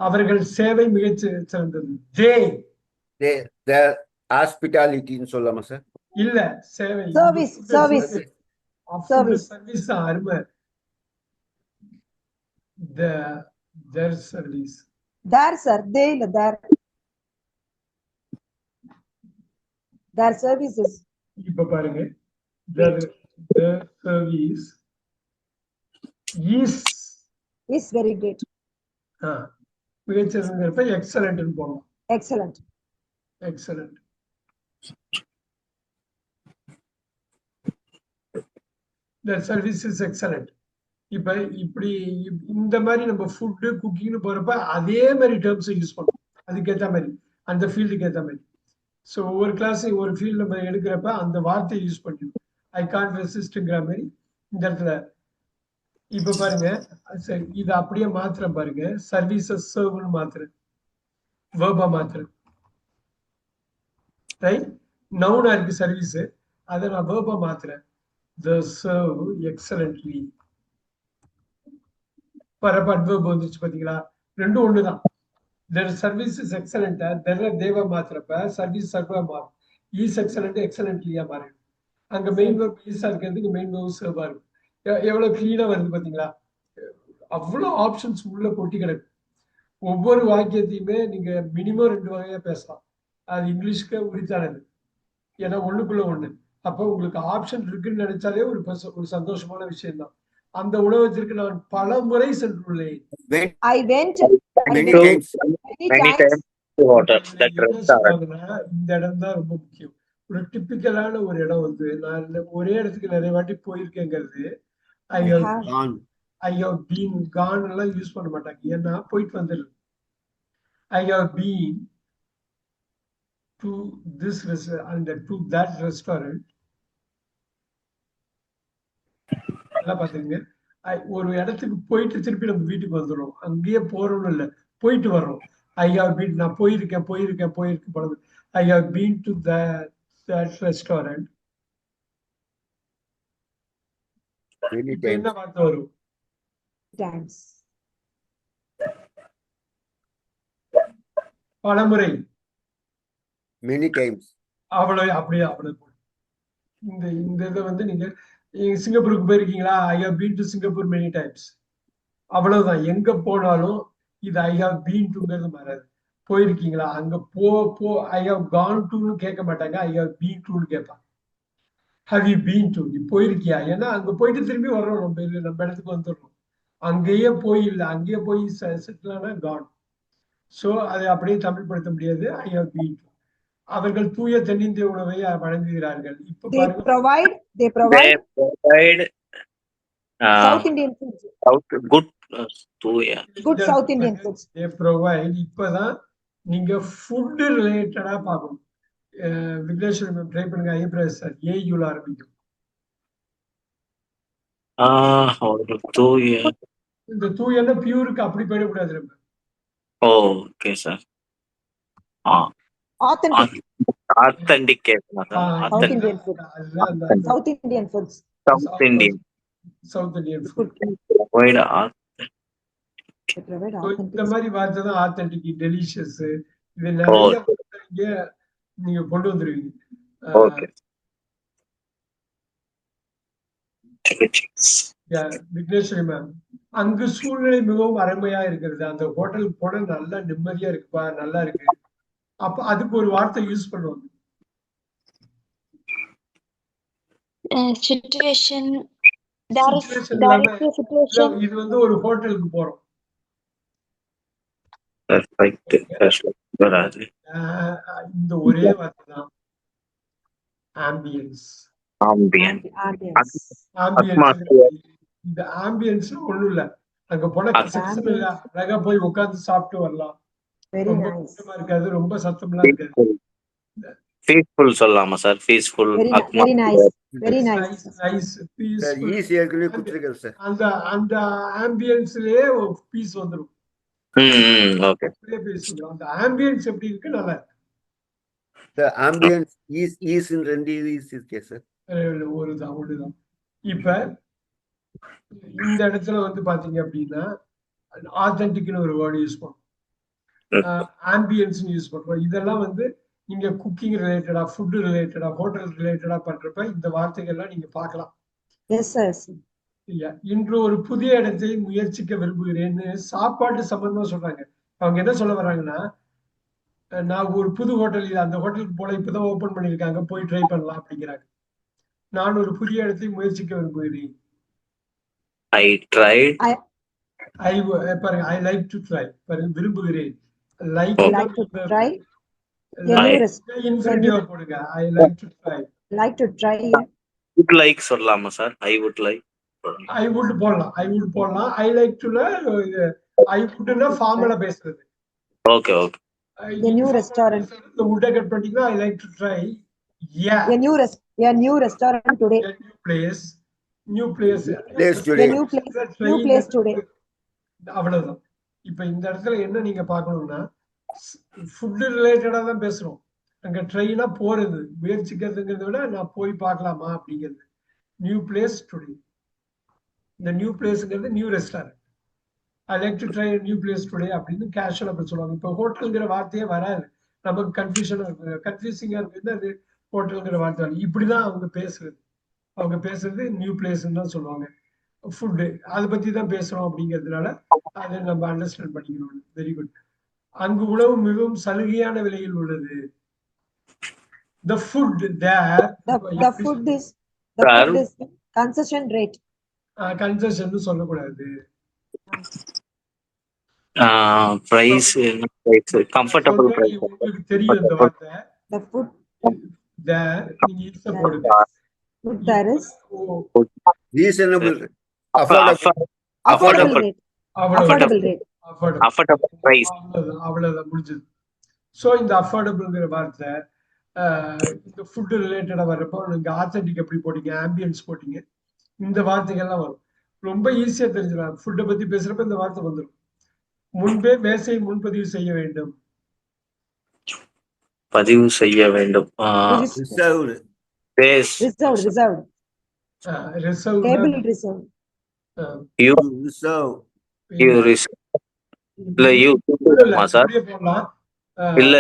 அவர்கள் சேவை மிகச் சிறந்தது. The hospitality ன்னு சொல்லாமா சார்? இல்ல, சேவை. Service, service. Service. சர்வீஸ் தான் அருமை. their service. There, sir. They, there. Their services. இப்ப பாருங்க, their service is very great. மிகச்சிறந்தப்ப எக்ஸலன்ட்னு போடலாம். Excellent. Excellent. The service is excellent. இப்ப இப்படி இந்த மாதிரி நம்ம ஃபுட்டு குக்கிங்னு போறப்ப அதே மாதிரி டேர்ம்ஸ் யூஸ் பண்ணுவோம். அதுக்கேற்ற மாதிரி அந்த ஃபீல்டுக்கு ஏற்ற மாதிரி. ஸோ ஒவ்வொரு கிளாஸ் ஒரு ஃபீல்டு நம்ம எடுக்கிறப்ப அந்த வார்த்தையை யூஸ் பண்ணிடுவோம். ஐ கான்ட் ரெசிஸ்ட்ங்கிற மாதிரி இந்த இடத்துல. இப்ப பாருங்க, சரி இதை அப்படியே மாத்திரம் பாருங்க. சர்வீசஸ் சர்வ்னு மாத்திரம், வேர்பா மாத்திரம். ரைட், நவுனா இருக்கு சர்வீஸ், அதை நான் வேர்பா மாத்துறேன். The serve excellently. பரப்ப அட்வர்ப் வந்துச்சு பாத்தீங்களா? ரெண்டும் ஒண்ணுதான். Their service is excellent. தேவ மாத்திரப்ப சர்வீஸ் சர்வா மாறும். இஸ் எக்ஸலண்ட் எக்ஸலண்ட்லியா மாறிடும். அங்க மெயின் வேர்ப் ஈஸா இருக்கிறதுக்கு மெயின் வேர்ப் சர்வா இருக்கும். எவ்வளவு கிளீனா வருது பாத்தீங்களா? அவ்வளவு ஆப்ஷன்ஸ் உள்ள கொட்டி கிடக்கு. ஒவ்வொரு வாக்கியத்தையுமே நீங்க மினிமம் 2 வகையா பேசலாம். அது இங்கிலீஷ்க்கு உரித்தானது, ஏன்னா ஒண்ணுக்குள்ள ஒண்ணு. அப்போ உங்களுக்கு ஆப்ஷன் இருக்குன்னு நினைச்சாலே ஒரு சந்தோஷமான விஷயம் தான். அந்த உணவகத்திற்கு நான் பல முறை சென்றுள்ளேன். I went many times. many times. Water, that restaurant. இந்த இடம் தான் ரொம்ப முக்கியம். ஒரு டிப்பிக்கலான ஒரு இடம் வந்து நான் ஒரே இடத்துக்கு நிறைய வாட்டி போயிருக்கேங்கிறது. ஐ ஹவ் பீன் கான் எல்லாம் யூஸ் பண்ண மாட்டாங்க, ஏன்னா போயிட்டு வந்துடுது. I have been to this and to that restaurant. எல்லாம் பாத்துங்க, ஒரு இடத்துக்கு போயிட்டு திருப்பி நம்ம வீட்டுக்கு வந்துடும். அங்கேயே போறோம்னு இல்லை, போயிட்டு வர்றோம். ஐ ஹவ் பீன், நான் போயிருக்கேன் பழகு. I have been to that restaurant. என்ன வார்த்தை வரும்? Times. பலமுறை, many times. அவ்வளவு அப்படியே இந்த இதை வந்து நீங்க சிங்கப்பூருக்கு போயிருக்கீங்களா? I have been to Singapore many times. அவ்வளவுதான். எங்க போனாலும் இது ஐ ஹவ் பீன் டுங்கிறது மாறாது. போயிருக்கீங்களா, அங்க போ ஐ ஹவ் கான் டுன்னு கேட்க மாட்டாங்க, ஐ ஹவ் பீன் டுன்னு கேட்பாங்க. ஹவ் யூ பீன் டு, நீ போயிருக்கியா? ஏன்னா அங்க போயிட்டு திரும்பி வர்றோம், நம்ம இடத்துக்கு வந்துடுறோம். அங்கேயே போய் செட்டில் ஆனா கான். ஸோ அதை அப்படியே தமிழ் படுத்த முடியாது. I have been to. அவர்கள் தூய தென்னிந்திய உணவை வழங்குகிறார்கள். இப்ப They provide South Indian food. Good South Indian foods. They provide. இப்பதான் நீங்க ஃபுட் ரிலேட்டடா பார்க்கணும். விக்னேஸ்வரி மேம் ட்ரை பண்ணுங்க. ஐப்ரஸ் சார் ஏயுல ஆரம்பிக்கும். இந்த தூயன்னா பியூருக்கு அப்படி போயிடக்கூடாது நம்ம. Okay sir. Authentic. Authentic. South Indian food. South Indian foods. South Indian. South Indian food. Provide இந்த மாதிரி வார்த்தை தான் ஆத்தென்டிக், டெலிஷியஸ். இது நிறைய நீங்க கொண்டு வந்துருவீங்க. விக்னேஸ்வரி மேம், அங்கு சூழ்நிலை மிகவும் அருமையா இருக்கிறது. அந்த ஹோட்டலுக்கு போன நல்லா நிம்மதியா இருக்குப்பா, நல்லா இருக்கு. அப்ப அதுக்கு ஒரு வார்த்தை யூஸ் பண்ணுவாங்க. Situation. இது வந்து ஒரு ஹோட்டலுக்கு போறோம். இந்த ஒரே வார்த்தை தான் ambience. Ambient ambience. Ambience. Atmosphere. இந்த ஆம்பியன்ஸ் ஒண்ணும் இல்ல, அங்க போனா கசகசன்னு இல்ல, அழகா போய் உட்கார்ந்து சாப்பிட்டு வரலாம். Very ரொம்ப nice. கூட்டமா இருக்காது, ரொம்ப சத்தம்லாம் இருக்காது. பீஸ்ஃபுல் சொல்லலாமா sir? Peaceful Very nice. Very nice. Nice sir peaceful. Easy ஏற்கனவே கொடுத்துருக்கேன் சார். அந்த அந்த ஆம்பியன்ஸ்லயே பீஸ் வந்துடும். ஓகே. அப்படியே பீஸ் வந்துடும். அந்த ஆம்பியன்ஸ் எப்படி இருக்கு, நல்லா இருக்கு. சார் ஆம்பியன்ஸ் ஈஸ்ன்னு 2 ஈஸ் இருக்கே சார். ஒண்ணுதான். இப்ப இந்த இடத்துல வந்து பாத்தீங்க அப்படின்னா ஆத்தென்டிக்னு ஒரு வேர்டு யூஸ் பண்ணுவோம், ஆம்பியன்ஸ் யூஸ் பண்றோம். இதெல்லாம் வந்து நீங்க குக்கிங் ரிலேட்டடா, ஃபுட் ரிலேட்டடா, ஹோட்டல் ரிலேட்டடா பண்றப்ப இந்த வார்த்தைகள்லாம் நீங்க பார்க்கலாம். Yes, sir. இல்லையா? இன்று ஒரு புதிய இடத்தை முயற்சிக்க விரும்புகிறேன்னு சாப்பாட்டு சம்பந்தமா சொல்றாங்க. அவங்க என்ன சொல்ல வர்றாங்கன்னா, நான் ஒரு புது ஹோட்டல், அந்த ஹோட்டலுக்கு போல இப்பதான் ஓபன் பண்ணிருக்காங்க, போய் ட்ரை பண்ணலாம் அப்படிங்கிறாங்க. நான் ஒரு புதிய இடத்தை முயற்சிக்க விரும்புகிறேன். I tried. பாருங்க, ஐ லைக் டு ட்ரை. பாருங்க, விரும்புகிறேன். Like Like to try. இன்ஃபினிட்டிவா போடுங்க. ஐ like to try. Like to try. Would like சொல்லலாமா sir? I would like. I would போடலாம். ஐ லைக் டுல ஐ வுட்னா ஃபார்மலா பேசுறது. Okay okay. A new restaurant. இந்த வுட் கட் பண்ணிட்டீங்கன்னா ஐ like to try. A new restaurant today. New place A new place today. அவ்வளவுதான். இப்ப இந்த இடத்துல என்ன நீங்க பார்க்கணும்னா, ஃபுட் ரிலேட்டடா தான் பேசுறோம். அங்க ட்ரெயினா போறது, முயற்சிக்கிறதுங்கிறத விட நான் போய் பார்க்கலாமா அப்படிங்கிறது. New place today. இந்த நியூ பிளேஸ்ங்கிறது new restaurant. I like to try new place today அப்படின்னு கேஷுவலா அப்படி சொல்லுவாங்க. இப்போ ஹோட்டலுங்கிற வார்த்தையே வராது, நமக்கு கன்ஃபியூசிங்கா இருக்கு. அது ஹோட்டலுங்கிற வார்த்தை இப்படிதான் அவங்க பேசுறது நியூ பிளேஸ்ன்னு தான் சொல்லுவாங்க. ஃபுட்டு அதை பத்தி தான் பேசுறோம் அப்படிங்கிறதுனால அதை நம்ம அண்டர்ஸ்டாண்ட் பண்ணிக்கணும். Very good. அங்கு உணவு மிகவும் சலுகையான விலையில் உள்ளது. The food there. The food is concession rate. Concession சொல்லக்கூடாது. Price comfortable price. உங்களுக்கு தெரியும் இந்த வார்த்தை. The food there நீங்க இட்ஸ் போடுங்க. there is reasonable, affordable rate. Affordable rate. affordable price. அவ்வளவுதான் முடிஞ்சது. சோ இந்த அஃபோர்டபிள்ங்கிற வார்த்தை இந்த ஃபுட் ரிலேட்டடா வர்றப்போ நீங்க ஆத்தென்டிக் எப்படி போட்டீங்க, ஆம்பியன்ஸ் போட்டீங்க, இந்த வார்த்தைகள்லாம் வரும். ரொம்ப ஈஸியா தெரிஞ்சிடும். ஃபுட்டை பத்தி பேசுறப்ப இந்த வார்த்தை வந்துடும். முன்பே மேசை முன்பதிவு செய்ய வேண்டும். பதிவு செய்ய வேண்டும். Reserved. Reserved. Reserve. Table reserved. You reserve. reserve. இல்ல you சார். போடலாம். இல்ல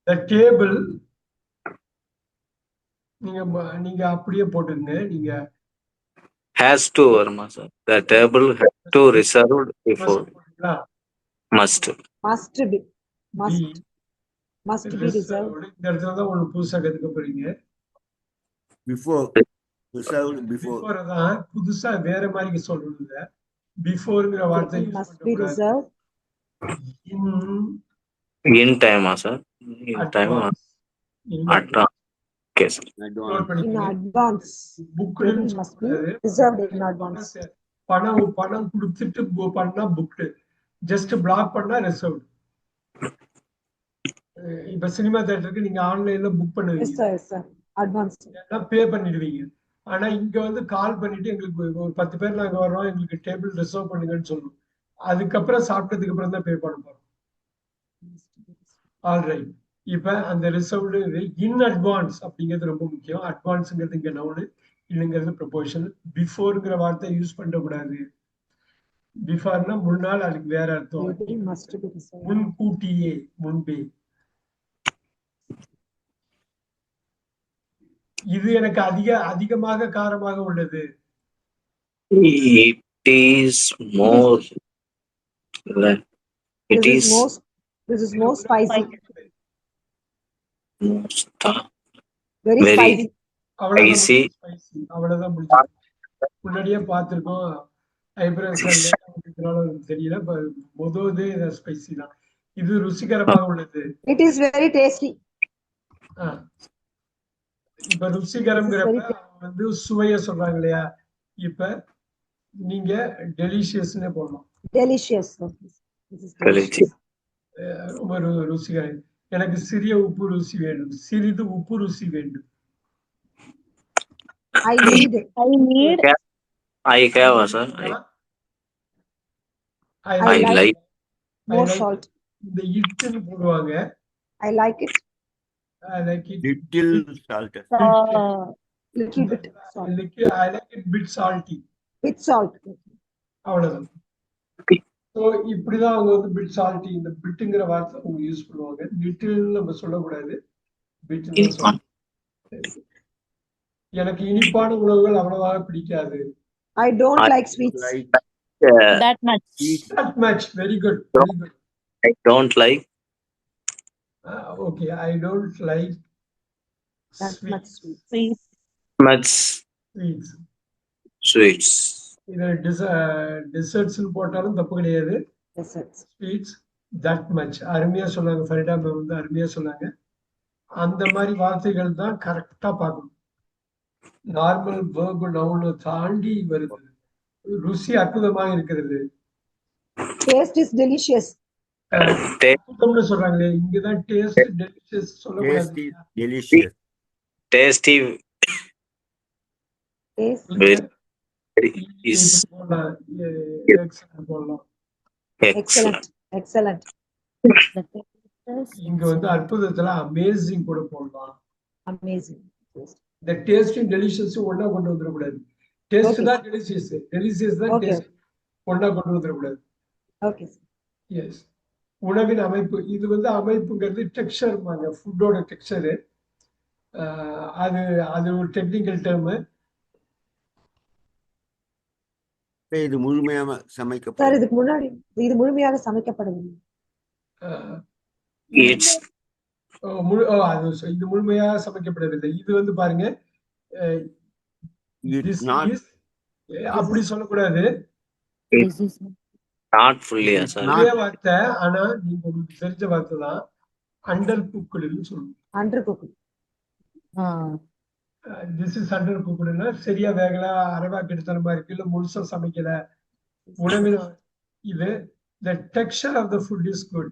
the table நீங்க அப்படியே போட்டுங்க. நீங்க has to வருமா sir? The table has to reserved before. Must be reserved. இந்த இடத்துல தான் உங்களுக்கு புதுசா கத்துக்க போறீங்க. பிஃபோர். Reserved before. பிஃபோர் தான் புதுசா வேற மாதிரி சொல்றது. பிஃபோர்ங்கிற வார்த்தை Must be reserved. in time sir? in time advance. Okay sir. In advance. Booked Must be reserved in advance. பணம் கொடுத்துட்டு பண்ணா புக்டு, ஜஸ்ட் பிளாக் பண்ணா ரிசர்வ்டு. இப்ப சினிமா தியேட்டருக்கு நீங்க ஆன்லைன்ல புக் பண்ணுவீங்க. Yes sir. Advance. பே பண்ணிடுவீங்க. ஆனா இங்க வந்து கால் பண்ணிட்டு எங்களுக்கு ஒரு 10 பேர் நாங்க வர்றோம், எங்களுக்கு டேபிள் ரிசர்வ் பண்ணுங்கன்னு சொல்லணும். அதுக்கப்புறம் சாப்பிட்டதுக்கு அப்புறம் தான் பே பண்ண போறோம். ஆல்ரைட். இப்ப அந்த ரிசர்வ்டு இன் அட்வான்ஸ் அப்படிங்கிறது ரொம்ப முக்கியம். அட்வான்ஸ்ங்கிறது இங்க நவுனு, இல்லைங்கிறது ப்ரொபோஷன். பிஃபோர்ங்கிற வார்த்தை யூஸ் பண்ணக்கூடாது. பிஃபோர்னா முன்னாள், அதுக்கு வேற அர்த்தம். Must be reserved. முன்கூட்டியே, முன்பே. இது எனக்கு அதிகமாக காரமாக உள்ளது. It is more. It is This is more spicy. Very Very spicy. அவ்வளவுதான் முடிஞ்சது. முன்னாடியே பார்த்திருக்கோம். தெரியல, முதவே ஸ்பைசி தான். இது ருசிகரமாக உள்ளது. It is very tasty. இப்ப ருசிகரம்ங்கிறப்ப வந்து சுவைய சொல்றாங்க இல்லையா? இப்ப நீங்க டெலிஷியஸ்னே போடலாம். delicious. Okay. This is delicious. delicious. ரொம்ப ருசிகரம். எனக்கு சிறிய உப்பு ருசி வேண்டும். சிறிது உப்பு ருசி வேண்டும். I need I need I have, sir. I I I like like. more salt. இந்த இட்டுன்னு போடுவாங்க. I like it I like it little salt. little bit salt. I like it bit salty. With salt. அவ்வளவுதான். So இப்படிதான் அவங்க வந்து bit salty, இந்த பிட்டுங்கிற வார்த்தை அவங்க யூஸ் பண்ணுவாங்க. லிட்டில் நம்ம சொல்லக்கூடாது, பிட். எனக்கு இனிப்பான உணவுகள் அவ்வளவாக பிடிக்காது. I don't like sweets. that much. That much. Very good. Very good. I don't like. Okay, I don't like That much sweets. sweets. Much Sweets. sweets. இது டெசர்ட்ஸ்னு போட்டாலும் தப்பு கிடையாது. Desserts. Sweets that much. அருமையா சொன்னாங்க, ஃபரிடா மேம் வந்து அருமையா சொன்னாங்க. அந்த மாதிரி வார்த்தைகள் தான் கரெக்டா பார்க்கணும். நார்மல் வேர்பு நவுனை தாண்டி வருது. ருசி அற்புதமாக இருக்கிறது. Taste is delicious. அற்புதம்னு சொல்றாங்களே, இங்கதான் டேஸ்ட் டெலிஷியஸ் சொல்லக்கூடாது. டெலிஷியஸ். Tasty Taste. is போடலாம், excellent போடலாம். excellent. Excellent. இங்க வந்து அற்புதத்துல அமேசிங் கூட போடலாம். Amazing. Taste. இந்த டேஸ்டும் டெலிஷியஸும் ஒன்னா கொண்டு வந்துடக்கூடாது. Taste Okay. தான் டெலிஷியஸ், டெலிஷியஸ் தான் Okay. டேஸ்ட், ஒன்னா கொண்டு வந்துடக்கூடாது. Okay. எஸ். உணவின் அமைப்பு, இது வந்து அமைப்புங்கிறது டெக்ஸ்சர், ஃபுட்டோட டெக்ஸ்சரு. அது ஒரு டெக்னிக்கல் டேர்மு. இது முழுமையாக சார் சமைக்கப்படும். இதுக்கு முன்னாடி இது முழுமையாக சமைக்கப்படுது. It's இது முழுமையாக சமைக்கப்படவில்லை. இது வந்து பாருங்க, this not is, அப்படி சொல்லக்கூடாது. This is not fully, sir. ஒரே வார்த்தை, ஆனா நீங்க உங்களுக்கு தெரிஞ்ச வார்த்தை தான். அண்டர் குக்குடுன்னு சொல்லணும். Undercooked. திஸ் இஸ் அண்டர் குக்குடுன்னா சரியா வேகல, அரைவா கெடுத்தனமா இருக்கு, இல்ல முழுசா சமைக்கல. உணவின் இது the texture of the food is good.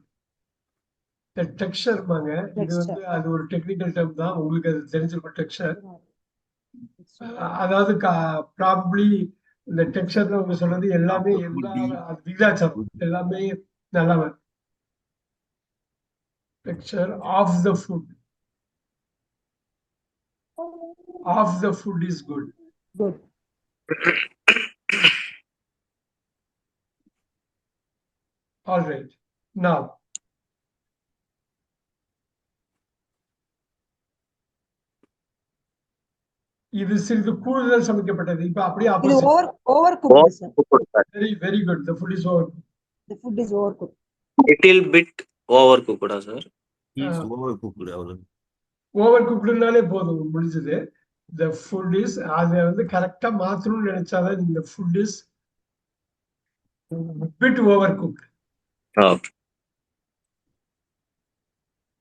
The texture மாங்க, இது வந்து அது ஒரு டெக்னிக்கல் டேர்ம் தான், உங்களுக்கு அது தெரிஞ்சிருக்கும். டெக்ஸ்சர் அதாவது ப்ராபப்ளி இந்த டெக்ஸ்சர்ல அவங்க சொன்னது எல்லாமே விகிதாச்சாரம் எல்லாமே நல்லா. Texture of the food, of the food is good. Good. All right. Now, இது சிறிது கூடுதல் சமைக்கப்பட்டது. இப்ப அப்படியே இது opposite. overcooked, sir. Very very good. The food is over. The food is overcooked. Little bit overcooked, sir. Is over cooked. அவ்வளவு. Over குக்டுனாலே போதும், முடிஞ்சது. The food is, அதை வந்து கரெக்டா மாத்தணும்னு நினைச்சாதான் இந்த food is bit overcooked. Okay.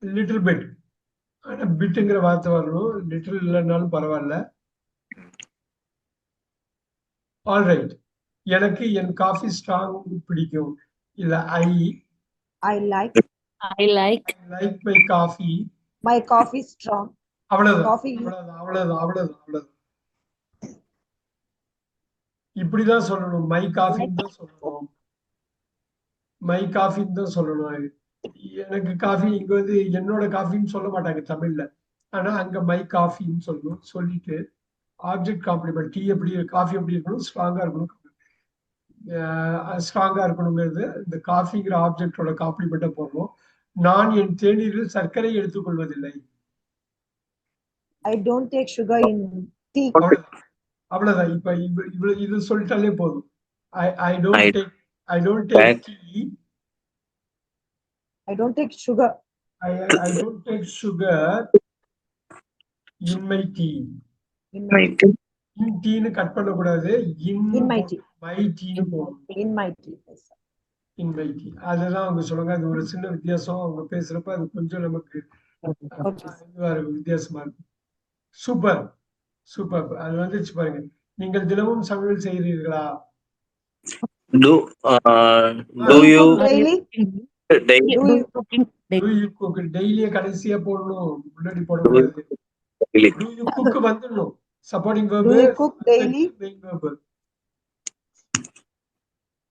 Little bit. ஆனா பிட்டுங்கிற வார்த்தை வரணும், லிட்டில் இல்லைன்னாலும் பரவாயில்ல. ஆல்ரைட். எனக்கு என் காஃபி ஸ்ட்ராங் பிடிக்கும். இல்ல I like I like like my coffee. my coffee strong. அவ்வளவுதான், Coffee. அவ்வளவுதான். இப்படிதான் சொல்லணும். மை காஃபின்னு தான் சொல்லணும். மை காஃபின்னு தான் சொல்லணும். எனக்கு காஃபி, இங்க வந்து என்னோட காஃபின்னு சொல்ல மாட்டாங்க தமிழ்ல. ஆனா அங்க மை காஃபின்னு சொல்லணும். சொல்லிட்டு ஆப்ஜெக்ட் காம்ப்ளிமெண்ட், டீ எப்படி, காஃபி எப்படி இருக்கணும், ஸ்ட்ராங்கா இருக்கணும். ஸ்ட்ராங்கா இருக்கணுங்கிறது இந்த காஃபிங்கிற ஆப்ஜெக்டோட காம்ப்ளிமெண்ட்டை போடணும். நான் என் தேநீரில் சர்க்கரை எடுத்துக்கொள்வதில்லை. I don't take sugar in tea. அவ்வளவுதான். இப்ப இது சொல்லிட்டாலே போதும். I don't I- take tea. I don't take sugar. I don't take sugar in my tea. In my Right. In டீன்னு கட் பண்ணக்கூடாது. In my tea. மை டீன்னு போடணும். In my tea. Yes, sir. In my tea. அதுதான் அவங்க சொல்லுவாங்க. அது ஒரு சின்ன வித்தியாசம். அவங்க பேசுறப்ப அது கொஞ்சம் நமக்கு Okay. இதுவா இருக்கும், வித்தியாசமா இருக்கும். Super super. அது வந்துச்சு பாருங்க. நீங்கள் தினமும் சமையல் செய்கிறீர்களா? Do Do do you you cook daily? daily Do Do you you cooking do you cook டெய்லியே கடைசியா போடணும், முன்னாடி do போடக்கூடாது. daily? டு யூ குக் வந்துடணும். Supporting do verb you cook daily? Main verb.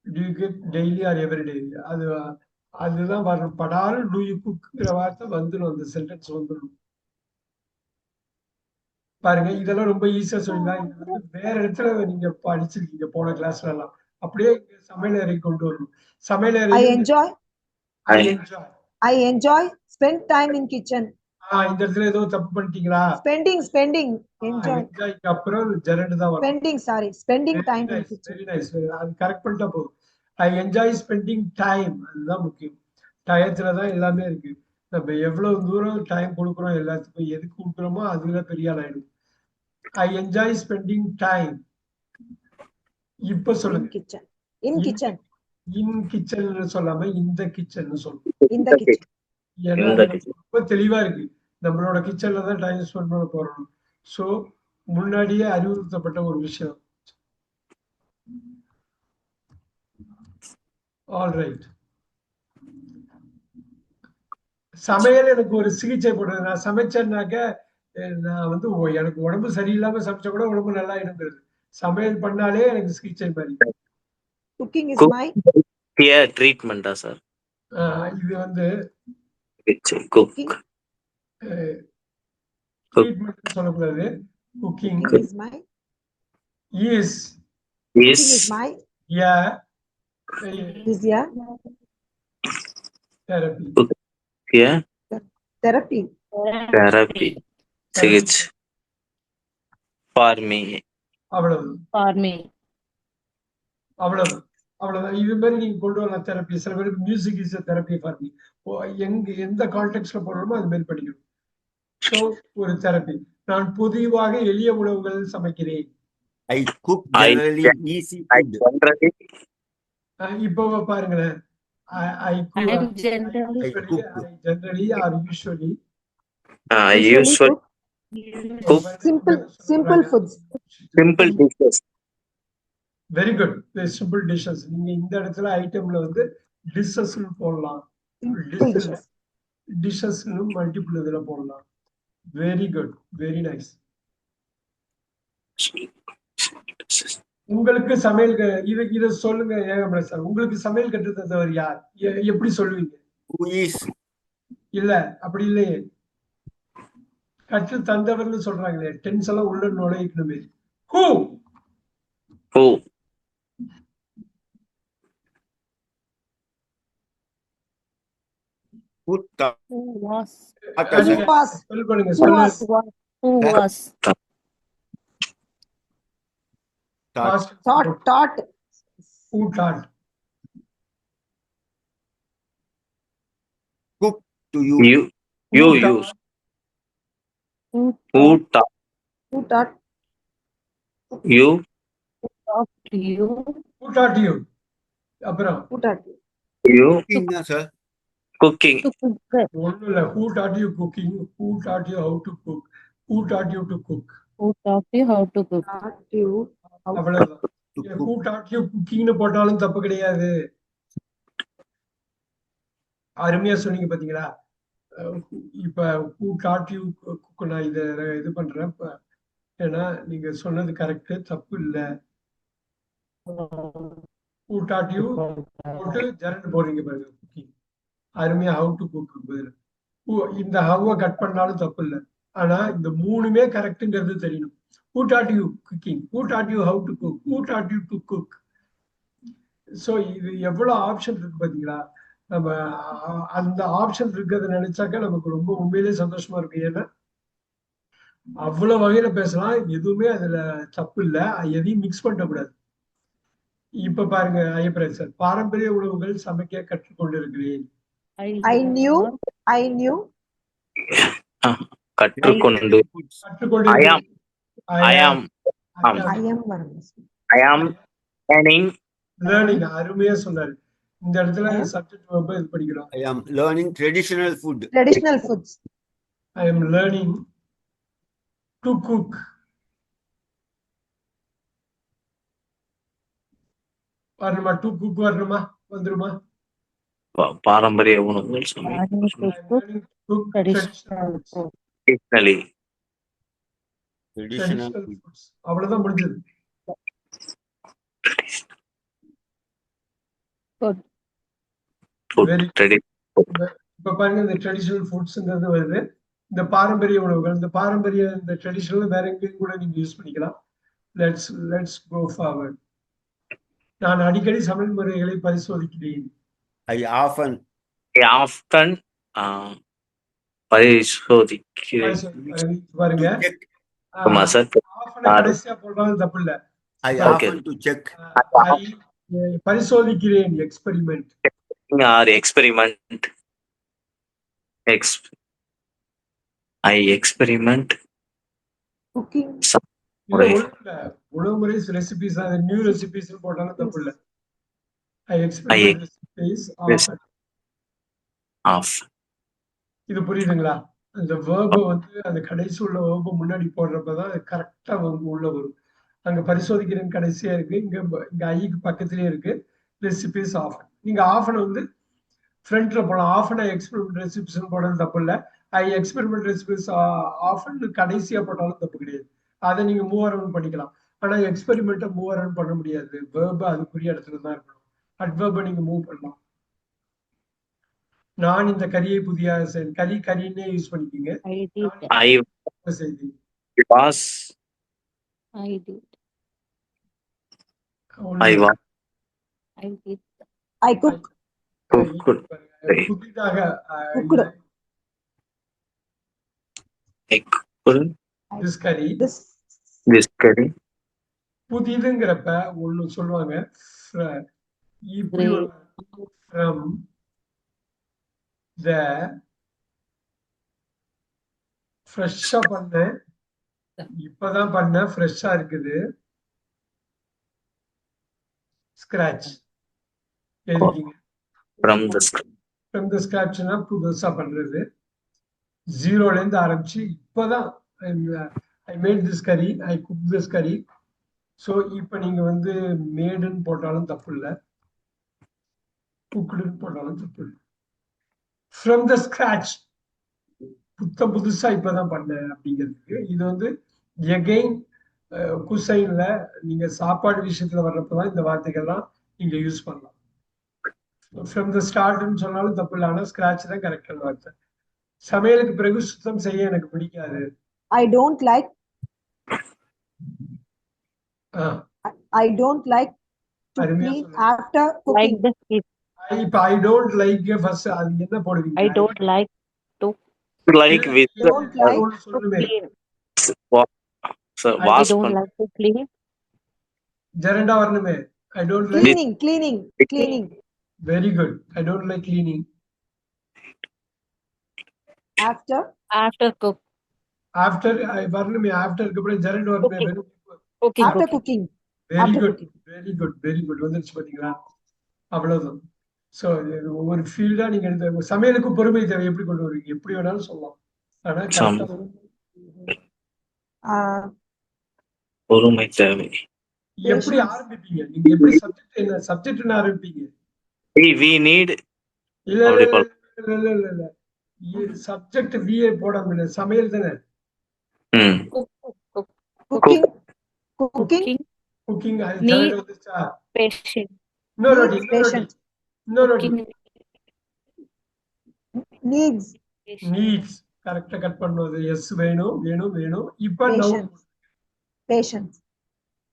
Do you cook daily or every day? அதுதான் வரணும். படாலும் to you குக்ங்கிற வார்த்தை வந்துடும், அந்த சென்டென்ஸ் வந்துடும். பாருங்க, இதெல்லாம் ரொம்ப ஈஸியா சொல்லிடலாம். இது வந்து வேற இடத்துல நீங்க படிச்சிருக்கீங்க போன கிளாஸ்ல எல்லாம். அப்படியே இங்க சமையல் அறை கொண்டு வரணும். சமையல் I அறையில் enjoy. I I enjoy. I enjoy. Spend time in kitchen. இந்த இடத்துல ஏதோ தப்பு பண்ணிட்டீங்களா? Spending. Enjoy. என்ஜாய்க்கு அப்புறம் ஜெரண்ட் தான் வரும். Spending. Sorry. Spending very time in nice, kitchen. Very nice. அது கரெக்ட் பண்ணிட்டா போதும். I enjoy spending time. அதுதான் முக்கியம். டயத்துல தான் எல்லாமே இருக்கு. நம்ம எவ்வளவு தூரம் டைம் கொடுக்குறோம் எல்லாத்துக்கும், எதுக்கு கொடுக்குறோமோ அதுல பெரிய ஆள் ஆயிடும். I enjoy spending time. இப்ப In சொல்லுங்க. kitchen. In kitchen. In kitchen சொல்லாம இந்த கிச்சன் சொல்லணும். In the kitchen. ஏன்னா In அது the நமக்கு ரொம்ப தெளிவா இருக்கு. நம்மளோட கிச்சன்ல தான் டைம் ஸ்பெண்ட் பண்ண போறோம். சோ முன்னாடியே அறிவுறுத்தப்பட்ட ஒரு விஷயம். ஆல்ரைட். சமையல் எனக்கு ஒரு சிகிச்சை போடுறது. நான் சமைச்சேன்னாக்க நான் வந்து எனக்கு உடம்பு சரியில்லாம சமைச்சா கூட உடம்பு நல்லா ஆயிடுங்கிறது. சமையல் பண்ணாலே எனக்கு சிகிச்சை மாதிரி. Cooking is cook my yeah treatment, sir. இது வந்து It's a cook. cooking. Treatment சொல்லக்கூடாது. Cooking Cooking is my is cooking is Is my a is a therapy. yeah therapy. therapy. சிகிச்சை for me. அவ்வளவு for me. அவ்வளவு அவ்வளவுதான். இது மாதிரி நீங்க கொண்டு வரலாம் தெரப்பி. சில பேருக்கு music is therapy for me. எந்த கான்டெக்ட்ல போடுறோமோ அது மாதிரி படிக்கணும். ஸோ ஒரு தெரப்பி. நான் பொதுவாக எளிய உணவுகள் சமைக்கிறேன். I cook I generally easy I food. generally இப்போ பாருங்களேன். I am generally generally are usually usually cook simple foods. simple dishes. Very good. Simple dishes. நீங்க இந்த இடத்துல ஐட்டம்ல வந்து டிஷஸ் போடலாம். Simple dishes. டிஷஸ் மல்டிபிள் இதுல போடலாம். Very good, very nice. உங்களுக்கு சமையல் இத சொல்லுங்க ஏகம்பர சார். உங்களுக்கு சமையல் கற்று தந்தவர் யார்? எப்படி சொல்லுவீங்க? Who is இல்ல அப்படி இல்லையே. கற்று தந்தவர்னு சொல்றாங்களே, டென்ஸ் எல்லாம் உள்ள நுழைக்கணுமே. Who Who who taught who was us? Who was? சொல் பண்ணுங்க. Who சொல்லுங்க. was? who was Past Taught. who taught? Cook to you. you Who use who who taught Who taught? you taught you Who taught you? அப்புறம் Who taught you? you Cooking, sir. cooking. to cook? ஒண்ணும் இல்ல. Who taught you cooking? Who taught you how to cook? Who taught you to cook? Who taught you how to cook? Taught you how to அவ்வளவுதான். To Who cook. taught you cookingனு போட்டாலும் தப்பு கிடையாது. அருமையா சொன்னீங்க பாத்தீங்களா? இப்ப who taught you cook நான் இது பண்றேன். ஏன்னா நீங்க சொன்னது கரெக்ட், தப்பு இல்ல. Who taught you போட்டு ஜெரண்ட் போடுறீங்க பாருங்க. குக்கிங் அருமையா how to cook பதில். இந்த ஹவ் கட் பண்ணாலும் தப்பு இல்லை. ஆனா இந்த மூணுமே கரெக்ட்ங்கிறது தெரியணும். Who taught you cooking? Who taught you how to cook? Who taught you to cook? So இது எவ்வளவு ஆப்ஷன் இருக்கு பாத்தீங்களா? நம்ம அந்த ஆப்ஷன் இருக்கிறத நினைச்சாக்க நமக்கு ரொம்ப உண்மையிலேயே சந்தோஷமா இருக்கு. ஏன்னா அவ்வளவு வகையில பேசலாம். எதுவுமே அதுல தப்பு இல்லை. எதையும் மிக்ஸ் பண்ணக்கூடாது. இப்ப பாருங்க ஐயப்பரன் சார். பாரம்பரிய உணவுகள் சமைக்க கற்றுக்கொண்டிருக்கிறேன். I knew கற்றுக்கொண்டு I am learning லேர்னிங். அருமையா சொன்னாரு. இந்த இடத்துல சப்ஜெக்ட் ரொம்ப இது படிக்கிறோம். I am learning traditional food. traditional foods. I am learning to cook. வரணுமா? டூ குக் வரணுமா? வந்துருமா? பாரம்பரிய உணவுகள் Learning to I'm cook learning to cook traditional traditional foods. food. traditionally. Traditional Traditional foods. அவ்வளவுதான் முடிஞ்சது. Food. Food. Very இப்ப பாருங்க இந்த ட்ரெடிஷனல் ஃபுட்ஸ்ங்கிறது வருது. இந்த பாரம்பரிய உணவுகள், இந்த பாரம்பரிய இந்த ட்ரெடிஷனல் வேற எங்கேயும் கூட நீங்க யூஸ் பண்ணிக்கலாம். Let's go forward. நான் அடிக்கடி சமையல் முறைகளை பரிசோதிக்கிறேன். I often often பரிசோதிக்கிறேன். பாருங்க to check. ஆமா சார். கடைசியா போடுறது தப்பு இல்ல. I Okay. often to check. பரிசோதிக்கிறேன். Experiment or experiment. I experiment cooking, உணவு முறை ரெசிபிஸ் நியூ ரெசிபிஸ் போட்டாலும் தப்பு இல்ல. I experiment recipes of. இது புரியுதுங்களா? அந்த verb வந்து அந்த கடைசி உள்ள verb முன்னாடி போடுறப்பதான் கரெக்டா உள்ள வரும். அங்க பரிசோதிக்கிறேன் கடைசியா இருக்கு, இங்க ஐக்கு பக்கத்திலேயே இருக்கு. ரெசிபிஸ் ஆஃபன், நீங்க ஆஃபன் வந்து ஃப்ரண்ட்ல போடலாம். ஆஃபன் ஐ எக்ஸ்பெரிமெண்ட் ரெசிபிஸ் போடுறது தப்பு இல்ல. ஐ எக்ஸ்பெரிமெண்ட் ரெசிபிஸ் ஆஃபன் கடைசியா போட்டாலும் தப்பு கிடையாது. அதை நீங்க மூவ் அரவுண்ட் பண்ணிக்கலாம். ஆனா எக்ஸ்பெரிமெண்ட்டை மூவ் அரவுண்ட் பண்ண முடியாது. verb அதுக்குரிய இடத்துல தான் இருக்கணும். அட்வர்பை நீங்க மூவ் பண்ணலாம். நான் இந்த கரியை புதியாக செய்தேன். கரின்னே யூஸ் பண்ணிக்கீங்க. I did. I செய்தேன். was. I did. I was. I did. I cook, Cooked. புதிதாக cooked, I cooked this curry. this curry. புதிதுங்கிறப்ப ஒண்ணு சொல்லுவாங்க, இப்படி from the ஃப்ரெஷ்ஷா பண்ணேன், இப்பதான் பண்ண ஃப்ரெஷ்ஷா இருக்குது. ஸ்கிராச் எழுதிக்கிங்க. From the ஸ்கிராச்னா புதுசா பண்றது. ஜீரோல இருந்து ஆரம்பிச்சு இப்பதான் I made this curry, I cook this curry. So இப்ப நீங்க வந்து மேடுன்னு போட்டாலும் தப்பு இல்லை, குக்குடுன்னு போட்டாலும் தப்பு இல்லை. ஃப்ரம் த ஸ்கிராச், புதுசா இப்பதான் பண்ணேன் அப்படிங்கிறதுக்கு இது வந்து எகெயின் குசைன்ல நீங்க சாப்பாடு விஷயத்துல வர்றப்பதான் இந்த வார்த்தைகள்லாம் நீங்க யூஸ் பண்ணலாம். ஃப்ரம் த ஸ்டார்ட்னு சொன்னாலும் தப்பு இல்லை, ஆனா ஸ்கிராச் தான் கரெக்டான வார்த்தை. சமையலுக்கு பிறகு சுத்தம் செய்ய எனக்கு பிடிக்காது. I don't like I don't like to அருமையா clean சொன்னீங்க. after Like cooking. the kid. இப்ப ஐ டோன்ட் லைக் ஃபர்ஸ்ட் அது என்ன போடுவீங்க? I don't like to like with Don't like சொல்லுமே clean. so I was I don't like to clean. ஜெரண்டா வரணுமே. I don't like. Cleaning. Very good. I don't like cleaning. After After cook. After வரணுமே. ஆஃப்டருக்கு அப்புறம் gerund வரணுமே. Cooking. after cooking. Very After good, cooking. Very good வந்துருச்சு பாத்தீங்களா? அவ்வளவுதான். So ஒவ்வொரு ஃபீல்டா நீங்க எடுத்த சமையலுக்கு பொறுமை தேவை. எப்படி கொண்டு வருவீங்க? எப்படி வேணாலும் சொல்லலாம், ஆனா Some. Uh, பொறுமை தேவை. எப்படி ஆரம்பிப்பீங்க? நீங்க எப்படி சப்ஜெக்ட் என்ன ஆரம்பிப்பீங்க? we need இல்ல அப்படி இல்ல இல்ல இல்ல இல்ல சப்ஜெக்ட் விஏ போடாம சமையல் தானே. cooking. Cooking. குக்கிங் அது Need. ஜெரண்ட் வந்துச்சா? Patient. Patient. Cooking. Needs. Needs கரெக்டா கட் பண்ணுவது. எஸ் வேணும் வேணும் வேணும். இப்ப Patience. Patience.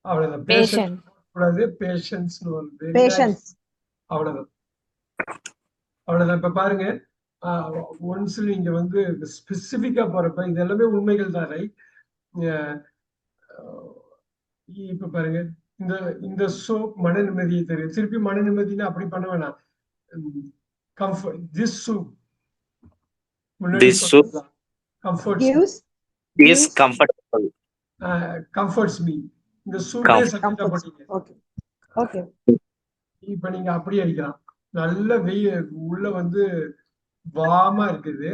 அவ்வளவுதான். Patient. கூடாது. Patience Patience. அவ்வளவுதான். இப்ப பாருங்க, ஒன்ஸ் நீங்க வந்து ஸ்பெசிபிக்கா போறப்ப இது எல்லாமே உண்மைகள் தான், ரைட்? இப்ப பாருங்க, இந்த சோப் மன நிம்மதியை தெரியும். திருப்பி மன நிம்மதினா அப்படி பண்ண வேணாம். Comfort this soup This soup comfort is comfortable. Comforts me. இந்த சூப்பே சப்ஜெக்டா போட்டீங்க. Okay. இப்ப நீங்க அப்படி அடிக்கலாம். நல்ல வெயில் உள்ள வந்து வாமா இருக்குது,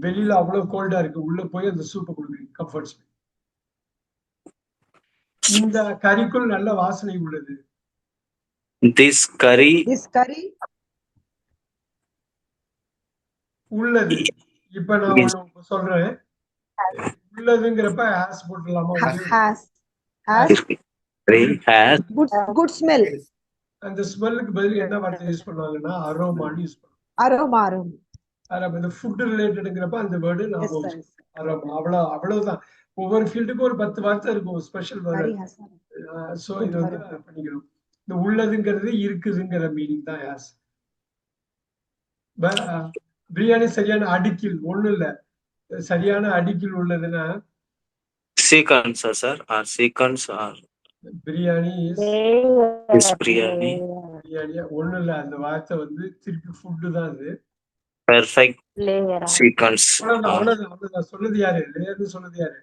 வெளியில அவ்வளவு கோல்டா இருக்கு, உள்ள போய் அந்த சூப்பை கொடுக்குறீங்க. Comforts me. இந்த கறிக்குள் நல்ல வாசனை உள்ளது. This curry This curry உள்ளது. இப்ப நான் is ஒண்ணு சொல்றேன். உள்ளதுங்கிறப்ப has போட்டுடலாமா? has curry has good smell. அந்த ஸ்மெல்லுக்கு பதில் என்ன வார்த்தை யூஸ் பண்ணுவாங்கன்னா அரோமான்னு யூஸ் பண்ணுவாங்க. Aroma. அப்புறம் இந்த ஃபுட் ரிலேட்டடுங்கிறப்ப அந்த வேர்டு Yes, நாம sir. அரோமா. அவ்வளவுதான். ஒவ்வொரு ஃபீல்டுக்கும் ஒரு 10 வார்த்தை இருக்கும் special word. Curry has aroma. So இது வந்து பண்ணிக்கணும். இந்த உள்ளதுங்கிறது இருக்குதுங்கிற மீனிங் தான் ஹாஸ். பிரியாணி சரியான அடுக்கில் ஒண்ணும் இல்ல. சரியான அடுக்கில் உள்ளதுன்னா sequence, sir, or sequence or biryani is biryani பிரியாணியா ஒண்ணும் இல்ல. அந்த வார்த்தை வந்து திருப்பி ஃபுட்டு தான் அது. perfect sequence. அவ்வளவுதான். சொன்னது யாரு? லேயர்னு சொன்னது யாரு?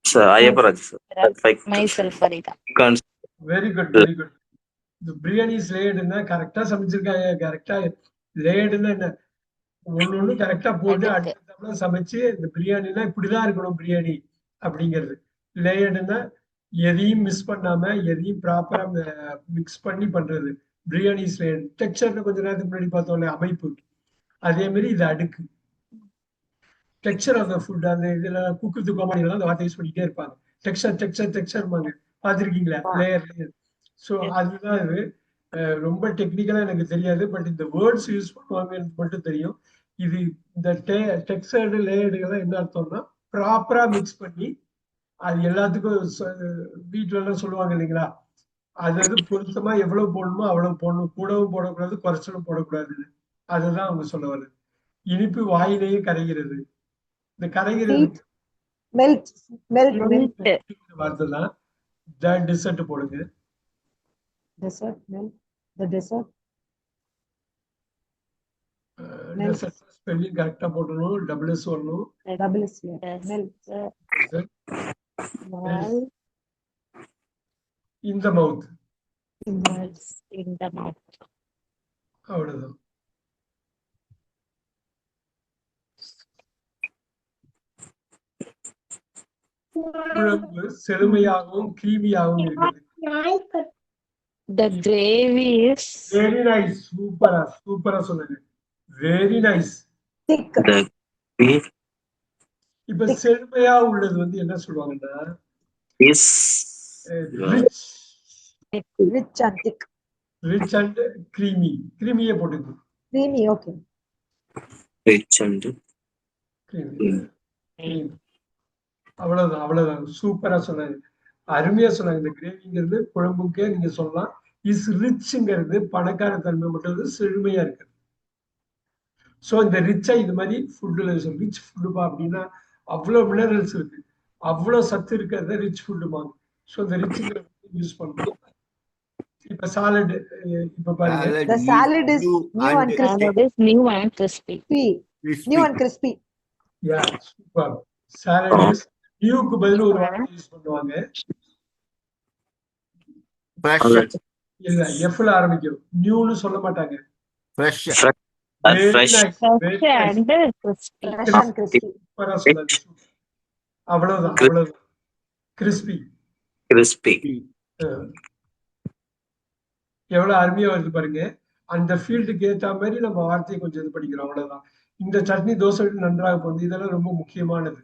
Sir, Ayaparaj, sir. Perfect myself Farida. sequence. Very good. இந்த பிரியாணி லேயர்டுன்னா கரெக்டா சமைச்சிருக்காங்க. கரெக்டா லேயர்டுன்னா என்ன? ஒண்ணு கரெக்டா போட்டு அடுத்த சமைச்சு இந்த பிரியாணினா இப்படிதான் இருக்கணும் பிரியாணி அப்படிங்கிறது. லேயர்டுன்னா எதையும் மிஸ் பண்ணாம எதையும் ப்ராப்பரா மிக்ஸ் பண்ணி பண்றது. பிரியாணி லேயர்டு. டெக்ஸ்சர்ல கொஞ்ச நேரத்துக்கு முன்னாடி பார்த்தோம்ல அமைப்பு, அதே மாதிரி இது அடுக்கு. Texture of the food. அந்த இதுல குக்கு துக்கமானிலாம் அந்த வார்த்தை யூஸ் பண்ணிட்டே இருப்பாங்க. டெக்ஸ்சர் பாத்திருக்கீங்களா? லேயர். ஸோ அதுதான் இது. ரொம்ப டெக்னிக்கலா எனக்கு தெரியாது. பட் இந்த வேர்ட்ஸ் யூஸ் பண்ணுவாங்கன்னு மட்டும் தெரியும். இது இந்த டெக்ஸ்சர்டு லேயர்டுகள்லாம் என்ன அர்த்தம்னா ப்ராப்பரா மிக்ஸ் பண்ணி அது எல்லாத்துக்கும் வீட்டுல எல்லாம் சொல்லுவாங்க இல்லைங்களா? அதாவது பொருத்தமா எவ்வளவு போடணுமோ அவ்வளவு போடணும். கூடவும் போடக்கூடாது, குறைச்சலும் போடக்கூடாதுன்னு. அதுதான் அவங்க சொல்ல வருது. இனிப்பு வாயிலேயே கரைகிறது. இந்த கரைகிறது Melt. வார்த்தை தான். டிசர்ட் போடுங்க. Dessert. Melt. The dessert. Dessert spelling கரெக்டா போடணும். டபுள் எஸ் வரணும். Double S. Melt. In the mouth. In the mouth. அவ்வளவுதான். குழம்பு செழுமையாகவும் கிரீமியாகவும் இருக்குது. The gravy is very nice. சூப்பரா சொன்னது. Very nice. Thick. The beef இப்ப செழுமையா உள்ளது வந்து என்ன சொல்லுவாங்கன்னா is rich. Rich and thick. Rich and creamy. கிரீமியே போட்டுது. Creamy. Okay. rich and creamy. அவ்வளவுதான். சூப்பரா சொன்னாங்க. அருமையா சொன்னாங்க. இந்த கிரேவிங்கிறது குழம்புக்கே நீங்க சொல்லலாம். இஸ் ரிச்ங்கிறது பணக்கார தன்மை மட்டும் செழுமையா இருக்கு. சோ இந்த ரிச்சா இது மாதிரி ஃபுட்ல ரிச் ஃபுட்டுப்பா அப்படின்னா அவ்வளவு மினரல்ஸ் இருக்கு, அவ்வளவு சத்து இருக்கிறத ரிச் ஃபுட்டுமாங்க. ஸோ இந்த ரிச்சுங்கிற யூஸ் பண்ணணும். இப்ப சாலட் இப்ப பாருங்க. The salad is new and crispy. salad is new and crispy. New and crispy. Yeah super. Salad is நியூக்கு பதில் ஒரு வார்த்தை யூஸ் பண்ணுவாங்க. இல்ல எஃப்ல ஆரம்பிக்கும். நியூன்னு சொல்ல மாட்டாங்க. fresh Fresh and crispy. Fresh and crispy. சூப்பரா சொன்னாங்க. அவ்வளவுதான். கிறிஸ்பி. எவ்வளவு அருமையா வருது பாருங்க. அந்த ஃபீல்டுக்கு ஏற்ற மாதிரி நம்ம வார்த்தையை கொஞ்சம் இது பண்ணிக்கிறோம். அவ்வளவுதான். இந்த சட்னி தோசை நன்றாக போகுது. இதெல்லாம் ரொம்ப முக்கியமானது.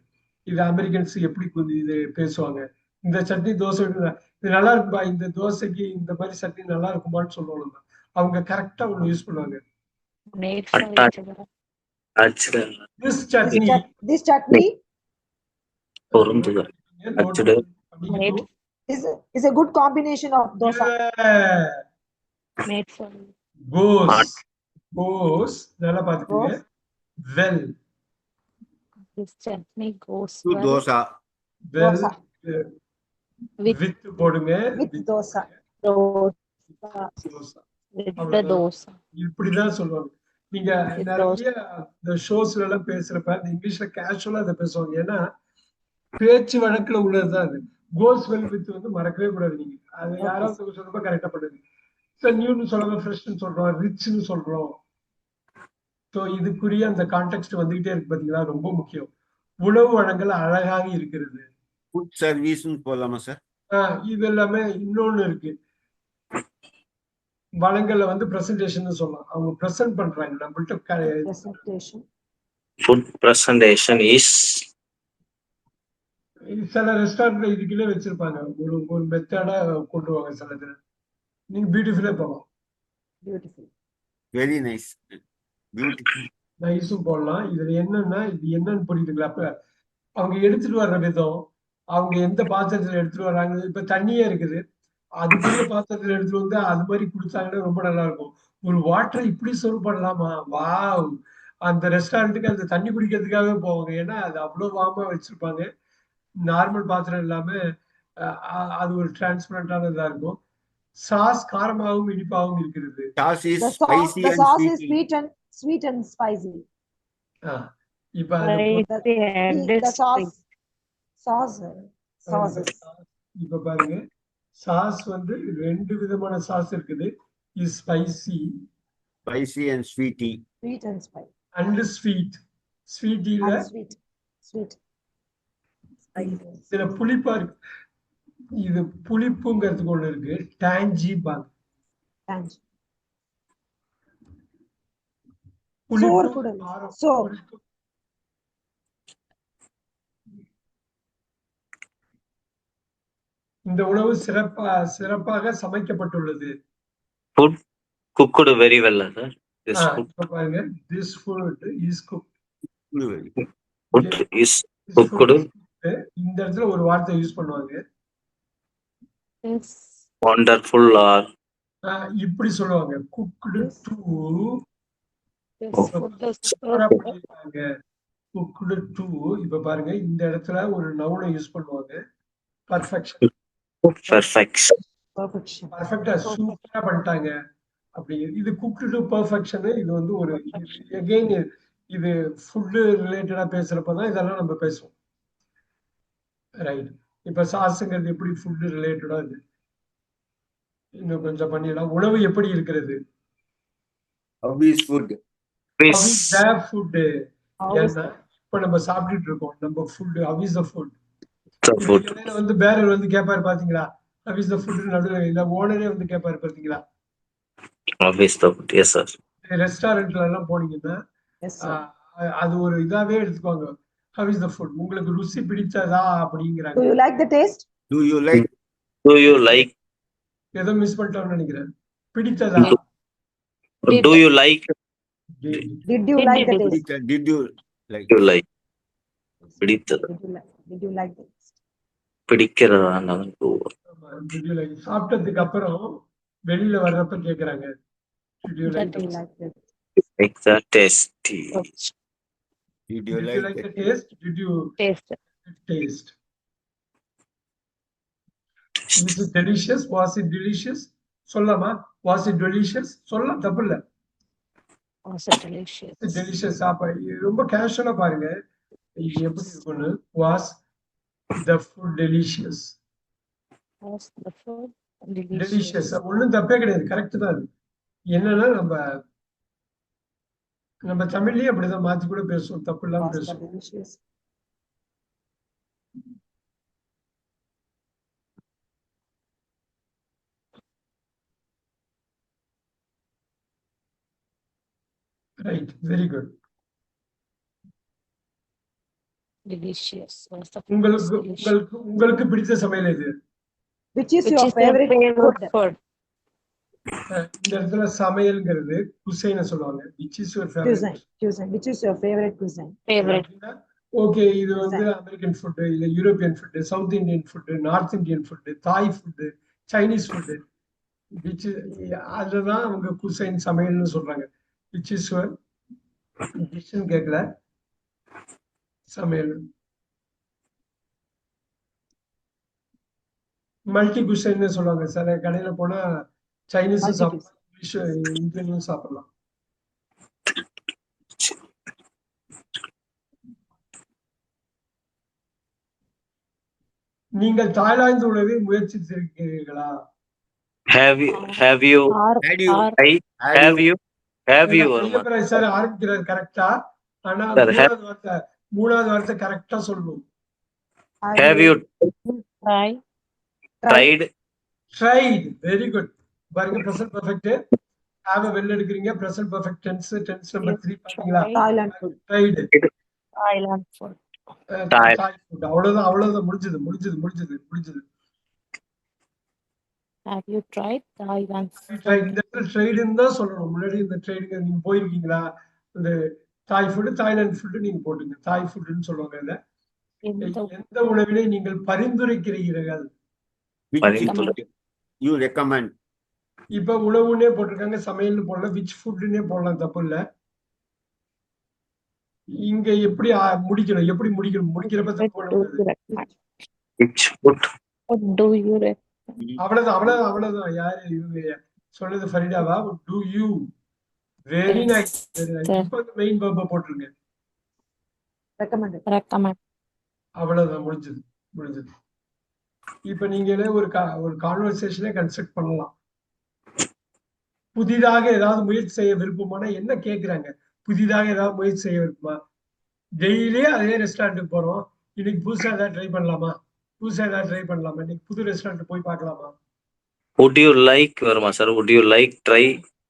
இது அமெரிக்கன்ஸ் எப்படி இது பேசுவாங்க. இந்த சட்னி தோசை இது நல்லா இருக்கும்பா, இந்த தோசைக்கு இந்த மாதிரி சட்னி நல்லா இருக்குமான்னு சொல்லுவாங்க. அவங்க கரெக்டா ஒண்ணு யூஸ் பண்ணுவாங்க. Made for each other. This chutney is a good combination of dosa. Made for goes நல்லா பாத்துக்கோங்க. well this chutney goes to well dosa. with போடுங்க. With dosa. With the dosa. இப்படிதான் சொல்லுவாங்க. நீங்க நிறைய இந்த ஷோஸ்ல எல்லாம் பேசுறப்ப இந்த இங்கிலீஷ்ல கேஷுவலா அதை பேசுவாங்க. ஏன்னா பேச்சு வழக்குல உள்ளதுதான் அது. கோஸ் வெல் வித் வந்து மறக்கவே கூடாது. நீங்க அது யாராவது சொல்றப்ப கரெக்டா பண்ணுது. நியூன்னு சொல்றோம், ஃப்ரெஷ்னு சொல்றோம், ரிச்னு சொல்றோம். ஸோ இதுக்குரிய அந்த கான்டெக்ட் வந்துகிட்டே இருக்கு பாத்தீங்களா. ரொம்ப முக்கியம். உணவு வழங்கல் அழகாக இருக்கிறது. ஃபுட் சர்வீஸ் போலாமா சார்? இது எல்லாமே இன்னொன்னு இருக்கு. வளங்கள்ல வந்து பிரசன்டேஷன் சொல்லலாம். அவங்க பிரசன்ட் பண்றாங்க நம்மள்ட்ட Presentation. Food presentation is சில ரெஸ்டாரண்ட்ல இதுக்குள்ளே வச்சிருப்பாங்க. ஒரு மெத்தடா கொண்டு வாங்க சில இதுல. நீங்க பியூட்டிஃபுல்லா போகலாம். Beautiful. Very nice. Beautiful. நைஸும் போடலாம். இதுல என்னன்னா இது என்னன்னு புரியுதுங்களா? அப்ப அவங்க எடுத்துட்டு வர்ற விதம், அவங்க எந்த பாத்திரத்துல எடுத்துட்டு வர்றாங்க. இப்ப தண்ணியே இருக்குது. அதுக்குரிய பாத்திரத்துல எடுத்துட்டு வந்து அது மாதிரி குடுத்தாங்கன்னா ரொம்ப நல்லா இருக்கும். ஒரு வாட்டரை இப்படி சர்வ் பண்ணலாமா? வாவ்! அந்த ரெஸ்டாரண்ட்டுக்கு அந்த தண்ணி குடிக்கிறதுக்காகவே போவாங்க. ஏன்னா அது அவ்வளவு வார்மா வச்சிருப்பாங்க. நார்மல் பாத்திரம் இல்லாம அது ஒரு டிரான்ஸ்பரண்டான இதா இருக்கும். சாஸ் காரமாகவும் இனிப்பாகவும் இருக்கிறது. Sauce is The sauce, spicy the and sauce is sweet. sweet and spicy. இப்ப அதுல Spicy and The sweet. sauces. இப்ப பாருங்க, சாஸ் வந்து 2 விதமான சாஸ் இருக்குது. Is spicy Spicy and sweety. Sweet and spicy. And sweet. ஸ்வீட்டில And sweet. Sweet. இதுல புளிப்பா இருக்கு. இது புளிப்புங்கிறதுக்கு ஒண்ணு இருக்கு. டாஞ்சி பாங்க. Tangy. புளிப்பு, Sour கூட இருக்கு. காரம், Sour. புளிப்பு. இந்த உணவு சிறப்பாக சமைக்கப்பட்டுள்ளது. food cooked very well, sir. This food, இப்ப பாருங்க, this food is cooked. food is This food cooked is cooked. இந்த இடத்துல ஒரு வார்த்தை யூஸ் பண்ணுவாங்க. Yes. wonderful or இப்படி சொல்லுவாங்க, cooked to Yes. Oh. Food is சூப்பரா cooked. பண்ணிருக்காங்க. cooked to இப்ப பாருங்க இந்த இடத்துல ஒரு நவுனை யூஸ் பண்ணுவாங்க. பர்ஃபெக்ஷன். perfection. Perfection. பர்ஃபெக்டா சூப்பரா பண்ணிட்டாங்க அப்படி. இது குக்டு டு பெர்ஃபெக்ஷன். இது வந்து ஒரு அகைன் இது ஃபுட் ரிலேட்டடா பேசுறப்பதான் இதெல்லாம் நம்ம பேசுவோம். ரைட். இப்ப சாஸ்ங்கிறது எப்படி ஃபுட் ரிலேட்டடா இது இன்னும் கொஞ்சம் பண்ணிடலாம். உணவு எப்படி இருக்கிறது? How is food? This food. How is ஏன்னா இப்ப நம்ம சாப்பிட்டுட்டு இருக்கோம். நம்ம food how is the food. the food. இடையில வந்து பேரர் வந்து கேட்பாரு பாத்தீங்களா? ஹவ் இஸ் த ஃபுட் நடுவில் இல்ல ஓனரே வந்து கேட்பாரு பாத்தீங்களா? How is the food? Yes, sir. ரெஸ்டாரண்ட்ல எல்லாம் போனீங்கன்னா Yes, sir. அது ஒரு இதாவே எடுத்துக்கோங்க. ஹவ் இஸ் த ஃபுட், உங்களுக்கு ருசி பிடிச்சதா Do அப்படிங்கிறாங்க. you like the taste? Do you like? Do you like? ஏதோ மிஸ் பண்ணிட்டோம்னு நினைக்கிறேன். பிடித்ததா? Do you like? Did you like the taste? Did you like? You like? பிடித்தது Did you like the taste? பிடிக்கிறதா நமக்கு Did you like? சாப்பிட்டதுக்கு அப்புறம் வெளியில வர்றப்ப கேக்குறாங்க. Did you like Did you the like the like the tasty. Did Did you you like like the the taste? Did you Taste. taste? Is it delicious? Was it delicious? சொல்லலாமா? Was it delicious? சொல்லலாம், தப்பு இல்ல. Also delicious. delicious சாப்பாடு ரொம்ப கேஷுவலா பாருங்க இது எப்படி இருக்கும்னு. Was the food delicious? Was the food delicious. delicious? ஒண்ணும் தப்பே கிடையாது, கரெக்ட் தான் அது. என்னன்னா நம்ம தமிழ்லயே அப்படிதான் மாத்தி கூட பேசுவோம், தப்பு இல்லாம was the பேசுவோம். delicious? Right, very good. Delicious. Was the food உங்களுக்கு delicious? உங்களுக்கு உங்களுக்கு பிடிச்ச சமையல் எது? Which is Which your is your favorite favorite food? food? இந்த இடத்துல சமையல்ங்கிறது குசைனை சொல்லுவாங்க. which is your favorite? Cuisine. Cuisine. Which is your favorite cuisine? Favorite. Okay, இது வந்து அமெரிக்கன் ஃபுட், இல்ல European food, south Indian food, north Indian food, தாய் food, Chinese food, which அதுதான் அவங்க cuisine சமையல்னு சொல்றாங்க. விச் இஸ் யுவர் டிஷ்னு கேட்கல, சமையல். Multi குசைன்னு சொல்லுவாங்க. சில கடையில போனா சைனீஸும் சாப்பிடலாம், இங்கிலீஷ் இந்தியனும் சாப்பிடலாம். நீங்கள் தாய்லாந்து உணவை முயற்சித்திருக்கிறீர்களா? Have you Or Had you? Sir ஆரம்பிக்கிறது கரெக்டா, ஆனா Sir, மூணாவது வார்த்தை கரெக்டா சொல்லணும். have you try? tried? Tried, very good. பாருங்க present perfect have வெளில எடுக்கிறீங்க present perfect tense number 3 பாத்தீங்களா? Thailand food. tried Thailand food. Thai. Thai food. அவ்வளவுதான் முடிஞ்சது. Have you tried Thailand food? இந்த இடத்துல ட்ரைடுன்னு தான் சொல்லணும். முன்னாடி இந்த ட்ரைடுங்க நீங்க போயிருக்கீங்களா? இந்த தாய் ஃபுட் தாய்லாந்து ஃபுட் நீங்க போட்டுங்க. தாய் ஃபுட்னு சொல்லுவாங்க. இல்ல எந்த உணவினை நீங்கள் பரிந்துரைக்கிறீர்கள்? You recommend. இப்ப உணவுன்னே போட்டிருக்காங்க, சமையல்னு போடலாம், விச் ஃபுட்னே போடலாம், தப்பு இல்ல. இங்க எப்படி முடிக்கணும்? முடிக்கிறப்ப தப்பு பண்ணக்கூடாது. Which food? What do you recommend? அவ்வளவுதான். யாரு இவங்க சொன்னது? ஃபரிடாவா? Do you? Very nice. இப்ப மெயின் வெர்ப போட்டுருங்க. Recommend. அவ்வளவுதான், முடிஞ்சது. இப்ப நீங்க ஒரு கான்வர்சேஷனே கன்ஸ்ட்ரக்ட் பண்ணலாம். புதிதாக ஏதாவது முயற்சி செய்ய விருப்பமான என்ன கேக்குறாங்க? புதிதாக ஏதாவது முயற்சி செய்ய விருப்பமா? டெய்லியே அதே ரெஸ்டாரண்ட்டுக்கு போறோம், இன்னைக்கு புதுசா ஏதாவது ட்ரை பண்ணலாமா? இன்னைக்கு புது ரெஸ்டாரண்ட் போய் பார்க்கலாமா? Would you like, Verma sir? Would you like try?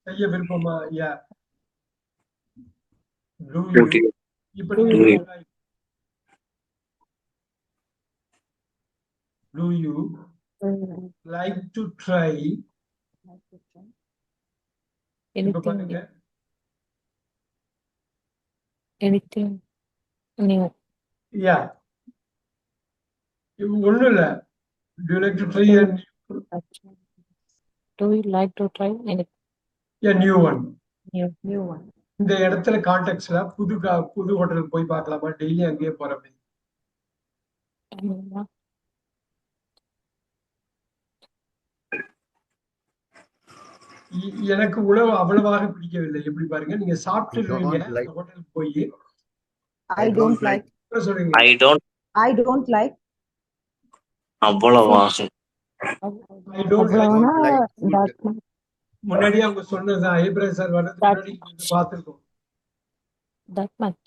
செய்ய விருப்பமா? யா. Would you? இப்ப Do நீங்க you? do you like to try? இப்ப பாருங்க, Anything new? யா. ஒண்ணும் இல்ல. Do you like to try Do you like to try anything a new one? New one. இந்த இடத்துல கான்டெக்ட்ல புது ஹோட்டலுக்கு போய் பார்க்கலாமா? டெய்லி அங்கேயே போறோமே. new? எனக்கு உணவு அவ்வளவாக பிடிக்கவில்லை. எப்படி பாருங்க, நீங்க சாப்பிட்டுருவீங்க don't like. ஹோட்டலுக்கு போய் I don't like. சொல்றீங்க. I don't like. அவ்வளவா? I don't like. like food. That much. முன்னாடியே அவங்க சொன்னதுதான். ஐப்ரேம் சார் வர்றதுக்கு முன்னாடி நீங்க பார்த்திருக்கோம். That much.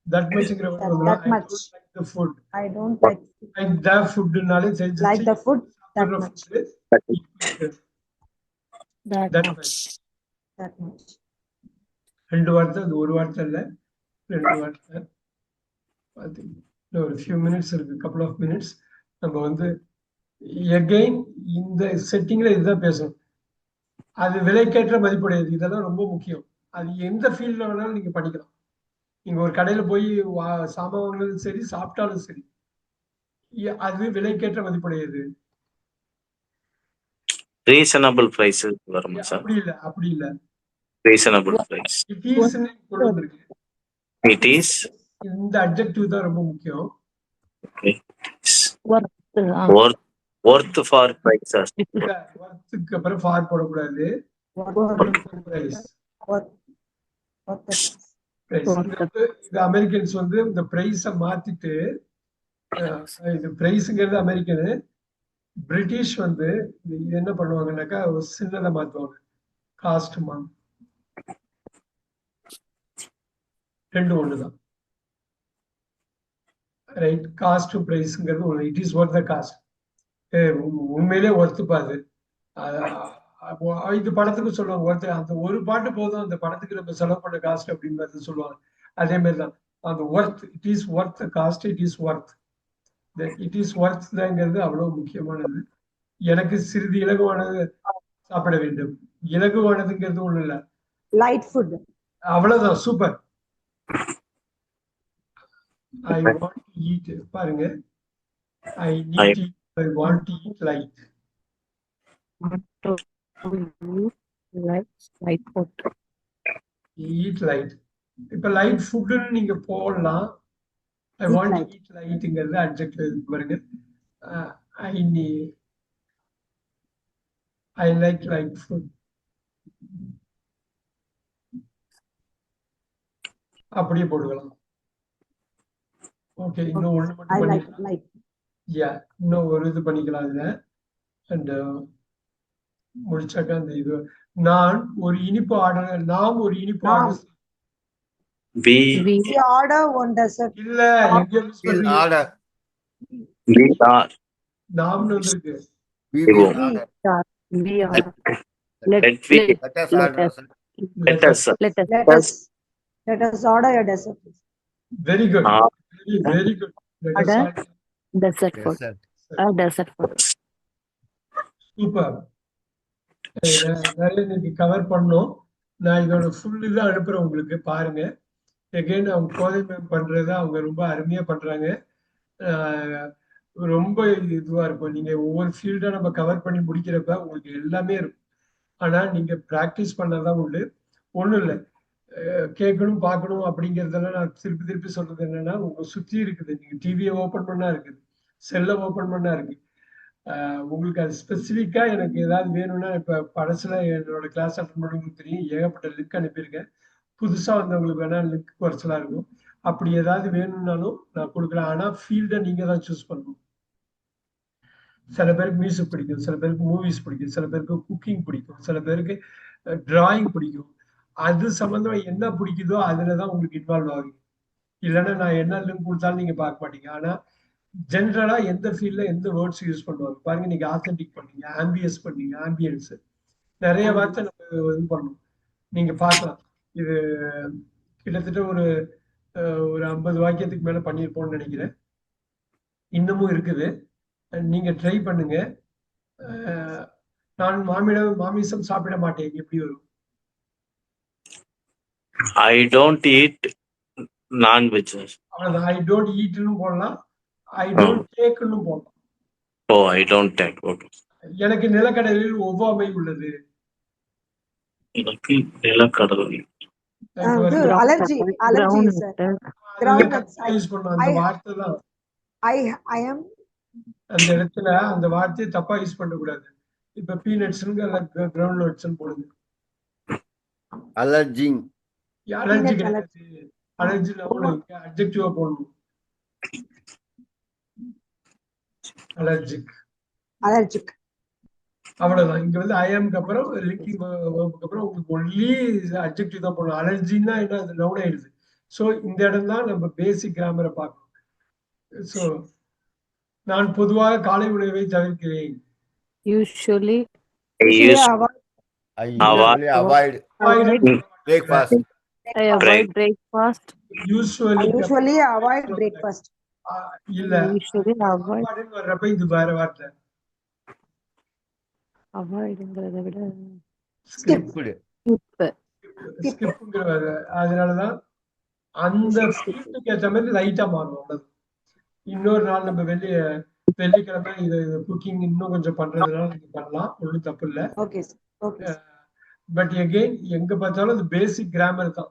that muchங்கிற word வந்துரும். That much. I don't like the food. I don't like. Like the foodனாலே தெரிஞ்சிச்சு. Like the food. That much. That much. That much. ரெண்டு வார்த்தை, அது ஒரு வார்த்தை இல்ல, ரெண்டு வார்த்தை. ஒரு few minutes இருக்கு, couple of minutes. நம்ம again இந்த செட்டிங்ல இதுதான் பேசணும். அது விலைக்கேற்ற மதிப்புடையது. இதெல்லாம் ரொம்ப முக்கியம். அது எந்த ஃபீல்ட்ல வேணாலும் நீங்க பண்ணிக்கலாம். நீங்க ஒரு கடையில போய் சாமான் வாங்கினாலும் சரி, சாப்பிட்டாலும் சரி, அது விலைக்கேற்ற மதிப்புடையது. Reasonable prices, Verma sir. அப்படி இல்ல. Reasonable price. It is கொண்டு வந்திருக்கு. It is. இந்த அட்ஜெக்டிவ் தான் ரொம்ப முக்கியம். Okay. Worth. Worth for prices. ஒர்த்துக்கு அப்புறம் ஃபார் போடக்கூடாது. பிரைஸ். இது அமெரிக்கன்ஸ் இந்த பிரைஸ மாத்திட்டு, இது பிரைஸ்ங்கிறது அமெரிக்கனு. பிரிட்டிஷ் இது என்ன பண்ணுவாங்கன்னாக்கா ஒரு சின்னதை மாத்துவாங்க, காஸ்ட் ரெண்டு ஒண்ணுதான். ரைட், காஸ்ட் பிரைஸ்ங்கிறது ஒண்ணு. It is worth the cost. உண்மையிலே ஒர்த்துப்பாது. இது படத்துக்கு சொல்லுவாங்க, ஒருத்தர் அந்த ஒரு பாட்டு போதும் அந்த படத்துக்கு நம்ம செலவு பண்ண காஸ்ட் அப்படின்னு சொல்லுவாங்க. அதே மாதிரிதான் அந்த worth. It is worth cost. It is worth. It is worth தாங்கிறது அவ்வளவு முக்கியமானது. எனக்கு சிறிது இலகுவானது சாப்பிட வேண்டும். இலகுவானதுங்கிறது ஒண்ணு இல்ல, Light food. அவ்வளவுதான். Super. I want to eat. பாருங்க, I need to eat. I want to eat light. Do you like light food? Eat light. இப்ப லைட் ஃபுட்னு நீங்க போடலாம். I Eat want to light. eat lightங்கிறது அட்ஜெக்டிவ். பாருங்க, I like light food. அப்படியே போடுக்கலாம். Okay, இன்னும் ஒண்ணு மட்டும் I like பண்ணிக்கலாம். light. இன்னும் ஒரு இது பண்ணிக்கலாம் இதுல. அண்ட் முடிச்சாக்கா அந்த இது, நாம் ஒரு இனிப்பு order We We We order one dessert. இல்ல, எங்க யூஸ் Will பண்றீங்க? order. we are. நாம்னு வந்திருக்கு. We We will will. order. We are. Let Let we Let us order, sir. let us let us Let us order a dessert. Very good. Ah. Very good. Let us order order. dessert food. Yes, sir. Dessert food. Super. நிறைய இன்னைக்கு cover பண்ணோம். நான் இதோட full இதை அனுப்புறேன் உங்களுக்கு, பாருங்க. Again அவங்க கோதை மேம் பண்றத அவங்க ரொம்ப அருமையா பண்றாங்க. ரொம்ப இதுவா இருக்கும். நீங்க ஒவ்வொரு ஃபீல்டா நம்ம கவர் பண்ணி முடிக்கிறப்ப உங்களுக்கு எல்லாமே இருக்கும். ஆனா நீங்க பிராக்டிஸ் பண்ணாதான் உண்டு. ஒண்ணும் இல்லை, கேட்கணும் பார்க்கணும் அப்படிங்கிறதெல்லாம் நான் திருப்பி திருப்பி சொல்றது என்னன்னா, உங்க சுத்தி இருக்குது. நீங்க டிவியை ஓபன் பண்ணா இருக்குது, செல்லை ஓபன் பண்ணா இருக்கு. உங்களுக்கு அது ஸ்பெசிஃபிக்கா எனக்கு ஏதாவது வேணும்னா, இப்ப படத்துல என்னோட கிளாஸ் அட்டன் பண்ணவங்களுக்கு தெரியும், ஏகப்பட்ட லிங்க் அனுப்பியிருக்கேன். புதுசா வந்தவங்களுக்கு வேணா லிங்க் குறைச்சலா இருக்கும். அப்படி ஏதாவது வேணும்னாலும் நான் கொடுக்குறேன். ஆனா ஃபீல்டை நீங்க தான் சூஸ் பண்ணணும். சில பேருக்கு மியூசிக் பிடிக்கும், சில பேருக்கு மூவிஸ் பிடிக்கும், சில பேருக்கு குக்கிங் பிடிக்கும், சில பேருக்கு டிராயிங் பிடிக்கும். அது சம்பந்தமா என்ன பிடிக்குதோ அதுலதான் உங்களுக்கு இன்வால்வ் ஆகுங்க. இல்லைன்னா நான் என்ன லிங்க் கொடுத்தாலும் நீங்க பார்க்க மாட்டீங்க. ஆனா ஜென்ரலா எந்த ஃபீல்ட்ல எந்த வேர்ட்ஸ் யூஸ் பண்ணுவாங்க பாருங்க. நீங்க ஆத்தென்டிக் பண்ணீங்க, ஆம்பியன்ஸ் பண்ணீங்க, ஆம்பியன்ஸ் நிறைய வார்த்தை நம்ம இது பண்ணணும். நீங்க பார்க்கலாம். இது கிட்டத்தட்ட ஒரு 50 வாக்கியத்துக்கு மேல பண்ணியிருப்போம்னு நினைக்கிறேன். இன்னமும் இருக்குது. நீங்க ட்ரை பண்ணுங்க. நான் மாமிசம் சாப்பிட மாட்டேன் எப்படி வரும்? I don't eat non-veg. அவ்வளவுதான். ஐ டோன்ட் ஈட்னு போடலாம், ஐ டோன்ட் டேக்னு போடலாம். Oh, I don't take. Okay. எனக்கு நிலக்கடலில் ஒவ்வாமை உள்ளது. எனக்கு நிலக்கடலை. Allergy, sir. யூஸ் பண்ணலாம் அந்த வார்த்தை தான். I am. அந்த இடத்துல அந்த வார்த்தையை தப்பா யூஸ் பண்ணக்கூடாது. இப்ப பீனட்ஸ்ங்க கிரவுண்ட் நட்ஸ் போடுது. Allerging. அலர்ஜி கிடையாது. அலர்ஜி அட்ஜெக்டிவா போடணும். அலர்ஜிக். அவ்வளவுதான். இங்க வந்து ஐஎம்க்கு அப்புறம் லிங்கிங் வேர்புக்கு அப்புறம் உங்களுக்கு ஒன்லி அட்ஜெக்டிவ் தான் போடணும். அலர்ஜின்னா என்ன, அது நவுன் ஆயிடுது. ஸோ இந்த இடம் தான் நம்ம பேசிக் கிராமரை பார்க்கணும். ஸோ நான் பொதுவாக காலை உணவை தவிர்க்கிறேன். Usually I I avoid breakfast. I avoid breakfast. Usually avoid breakfast. இல்ல, Usually avoid. சாப்பாடுன்னு வர்றப்ப இது வேற வார்த்தை. அவாய்டுங்கிறத விட Skipped. ஸ்கிப்ங்கிற அதனாலதான் அந்த ஃபீல்டுக்கு ஏற்ற மாதிரி லைட்டா மாறும். அவ்வளவு. இன்னொரு நாள் நம்ம வெள்ளிக்கிழமை இது குக்கிங் இன்னும் கொஞ்சம் பண்றதுனால நீங்க பண்ணலாம், ஒன்றும் தப்பு இல்லை. Okay, sir. Okay, sir. But again எங்க பார்த்தாலும் அது பேசிக் கிராமர் தான்.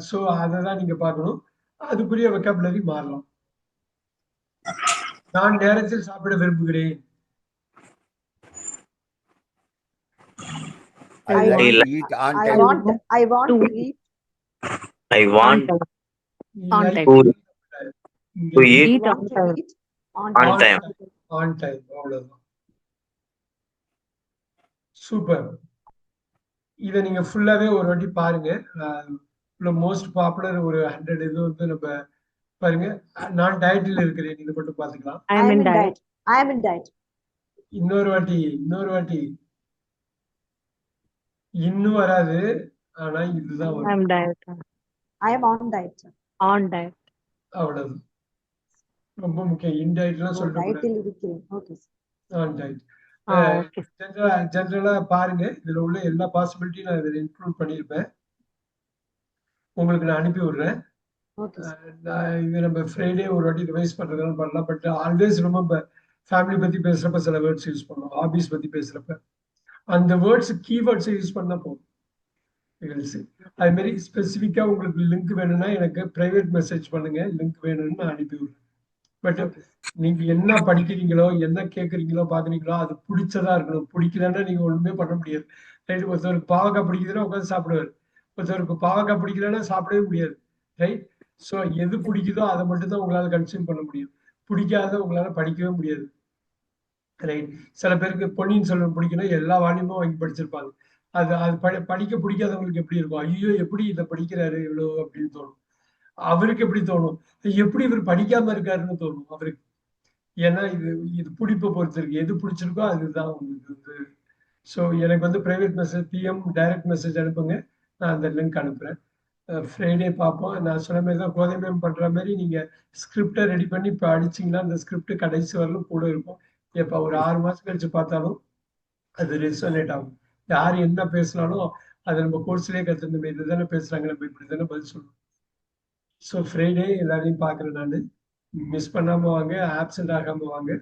ஸோ அதை தான் நீங்க பார்க்கணும். அதுக்குரிய வெக்காபுலரி மாறலாம். நான் நேரத்தில் சாப்பிட விரும்புகிறேன். I like to eat on I time. want to eat. I want on time. to eat Eat on Want to time. eat on on time. time. On time. அவ்வளவுதான். சூப்பர். இதை நீங்க ஃபுல்லாவே ஒரு வாட்டி பாருங்க. மோஸ்ட் பாப்புலர் ஒரு 100 இது வந்து நம்ம பாருங்க. நான் டயட்ல இருக்கிறேன், இது மட்டும் பாத்துக்கலாம். I am in diet. I am in diet. இன்னொரு வாட்டி இன்னும் வராது, ஆனா இதுதான் I வரும். am diet. I am on diet, sir. On diet. அவ்வளவு ரொம்ப முக்கியம். இன்டயட்லாம் Diet சொல்லக்கூடாது. il இருக்கிறேன். Okay, sir. On diet. Okay. ஜென்ரலா பாருங்க. இதுல உள்ள எல்லா பாசிபிலிட்டியும் நான் இதில் இன்க்ளூட் பண்ணியிருப்பேன். உங்களுக்கு நான் அனுப்பி விடுறேன். Okay, sir. இது நம்ம ஃப்ரைடே ஒரு வாட்டி ரிவைஸ் பண்றதுனால பண்ணலாம். பட் ஆல்வேஸ் ரொம்ப ஃபேமிலி பத்தி பேசுறப்ப சில வேர்ட்ஸ் யூஸ் பண்ணுவோம். ஹாபிஸ் பத்தி பேசுறப்ப அந்த வேர்ட்ஸ் கீவேர்ட்ஸ் யூஸ் பண்ணா போதும். அது மாதிரி ஸ்பெசிஃபிக்கா உங்களுக்கு லிங்க் வேணும்னா எனக்கு பிரைவேட் மெசேஜ் பண்ணுங்க, லிங்க் வேணும்னு நான் அனுப்பி விடுறேன். பட் நீங்க என்ன படிக்கிறீங்களோ, என்ன கேட்குறீங்களோ, பாக்குறீங்களோ அது பிடிச்சதா இருக்கணும். பிடிக்கலன்னா நீங்க ஒண்ணுமே பண்ண முடியாது. ரைட். ஒருத்தருக்கு பாவக்காய் பிடிக்குதுன்னா உட்காந்து சாப்பிடுவார். ஒருத்தருக்கு பாவக்காய் பிடிக்கலன்னா சாப்பிடவே முடியாது. ரைட். ஸோ எது பிடிக்குதோ அதை மட்டும் தான் உங்களால கன்சியூம் பண்ண முடியும். பிடிக்காத உங்களால படிக்கவே முடியாது. ரைட். சில பேருக்கு பொன்னியின் செல்வன் பிடிக்கணும், எல்லா வால்யூமும் வாங்கி படிச்சிருப்பாங்க. அது அது படிக்க பிடிக்காதவங்களுக்கு எப்படி இருக்கும்? ஐயோ, எப்படி இதை படிக்கிறாரு இவ்வளோ அப்படின்னு தோணும். அவருக்கு எப்படி தோணும்? எப்படி இவர் படிக்காம இருக்காருன்னு தோணும் அவருக்கு. ஏன்னா இது இது பிடிப்பை பொறுத்து இருக்கு. எது பிடிச்சிருக்கோ அதுதான் உங்களுக்கு வந்து. ஸோ எனக்கு வந்து private message PM direct message அனுப்புங்க, நான் அந்த லிங்க் அனுப்புகிறேன். ஃப்ரைடே பார்ப்போம். நான் சொன்ன மாதிரி தான் கோதை மேம் பண்ணுற மாதிரி நீங்கள் ஸ்கிரிப்டை ரெடி பண்ணி இப்போ அடிச்சிங்கன்னா அந்த ஸ்கிரிப்ட் கடைசி வரலும் கூட இருக்கும். இப்போ ஒரு 6 மாதம் கழிச்சு பார்த்தாலும் அது ரெசனேட் ஆகும். யார் என்ன பேசினாலும் அதை நம்ம கோர்ஸ்லேயே கற்றுருந்தோம், இது தானே பேசுகிறாங்க, நம்ம இப்படி தானே பதில் சொல்லணும். ஸோ ஃப்ரைடே எல்லாரையும் பார்க்குறேன் நான். மிஸ் பண்ணாமல் வாங்க, ஆப்சென்ட் ஆகாமல் வாங்க.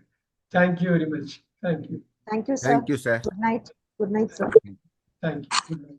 Thank you very much. Thank you. Thank you sir. Thank you, sir. Good night. Good night sir. Thank you. Good night.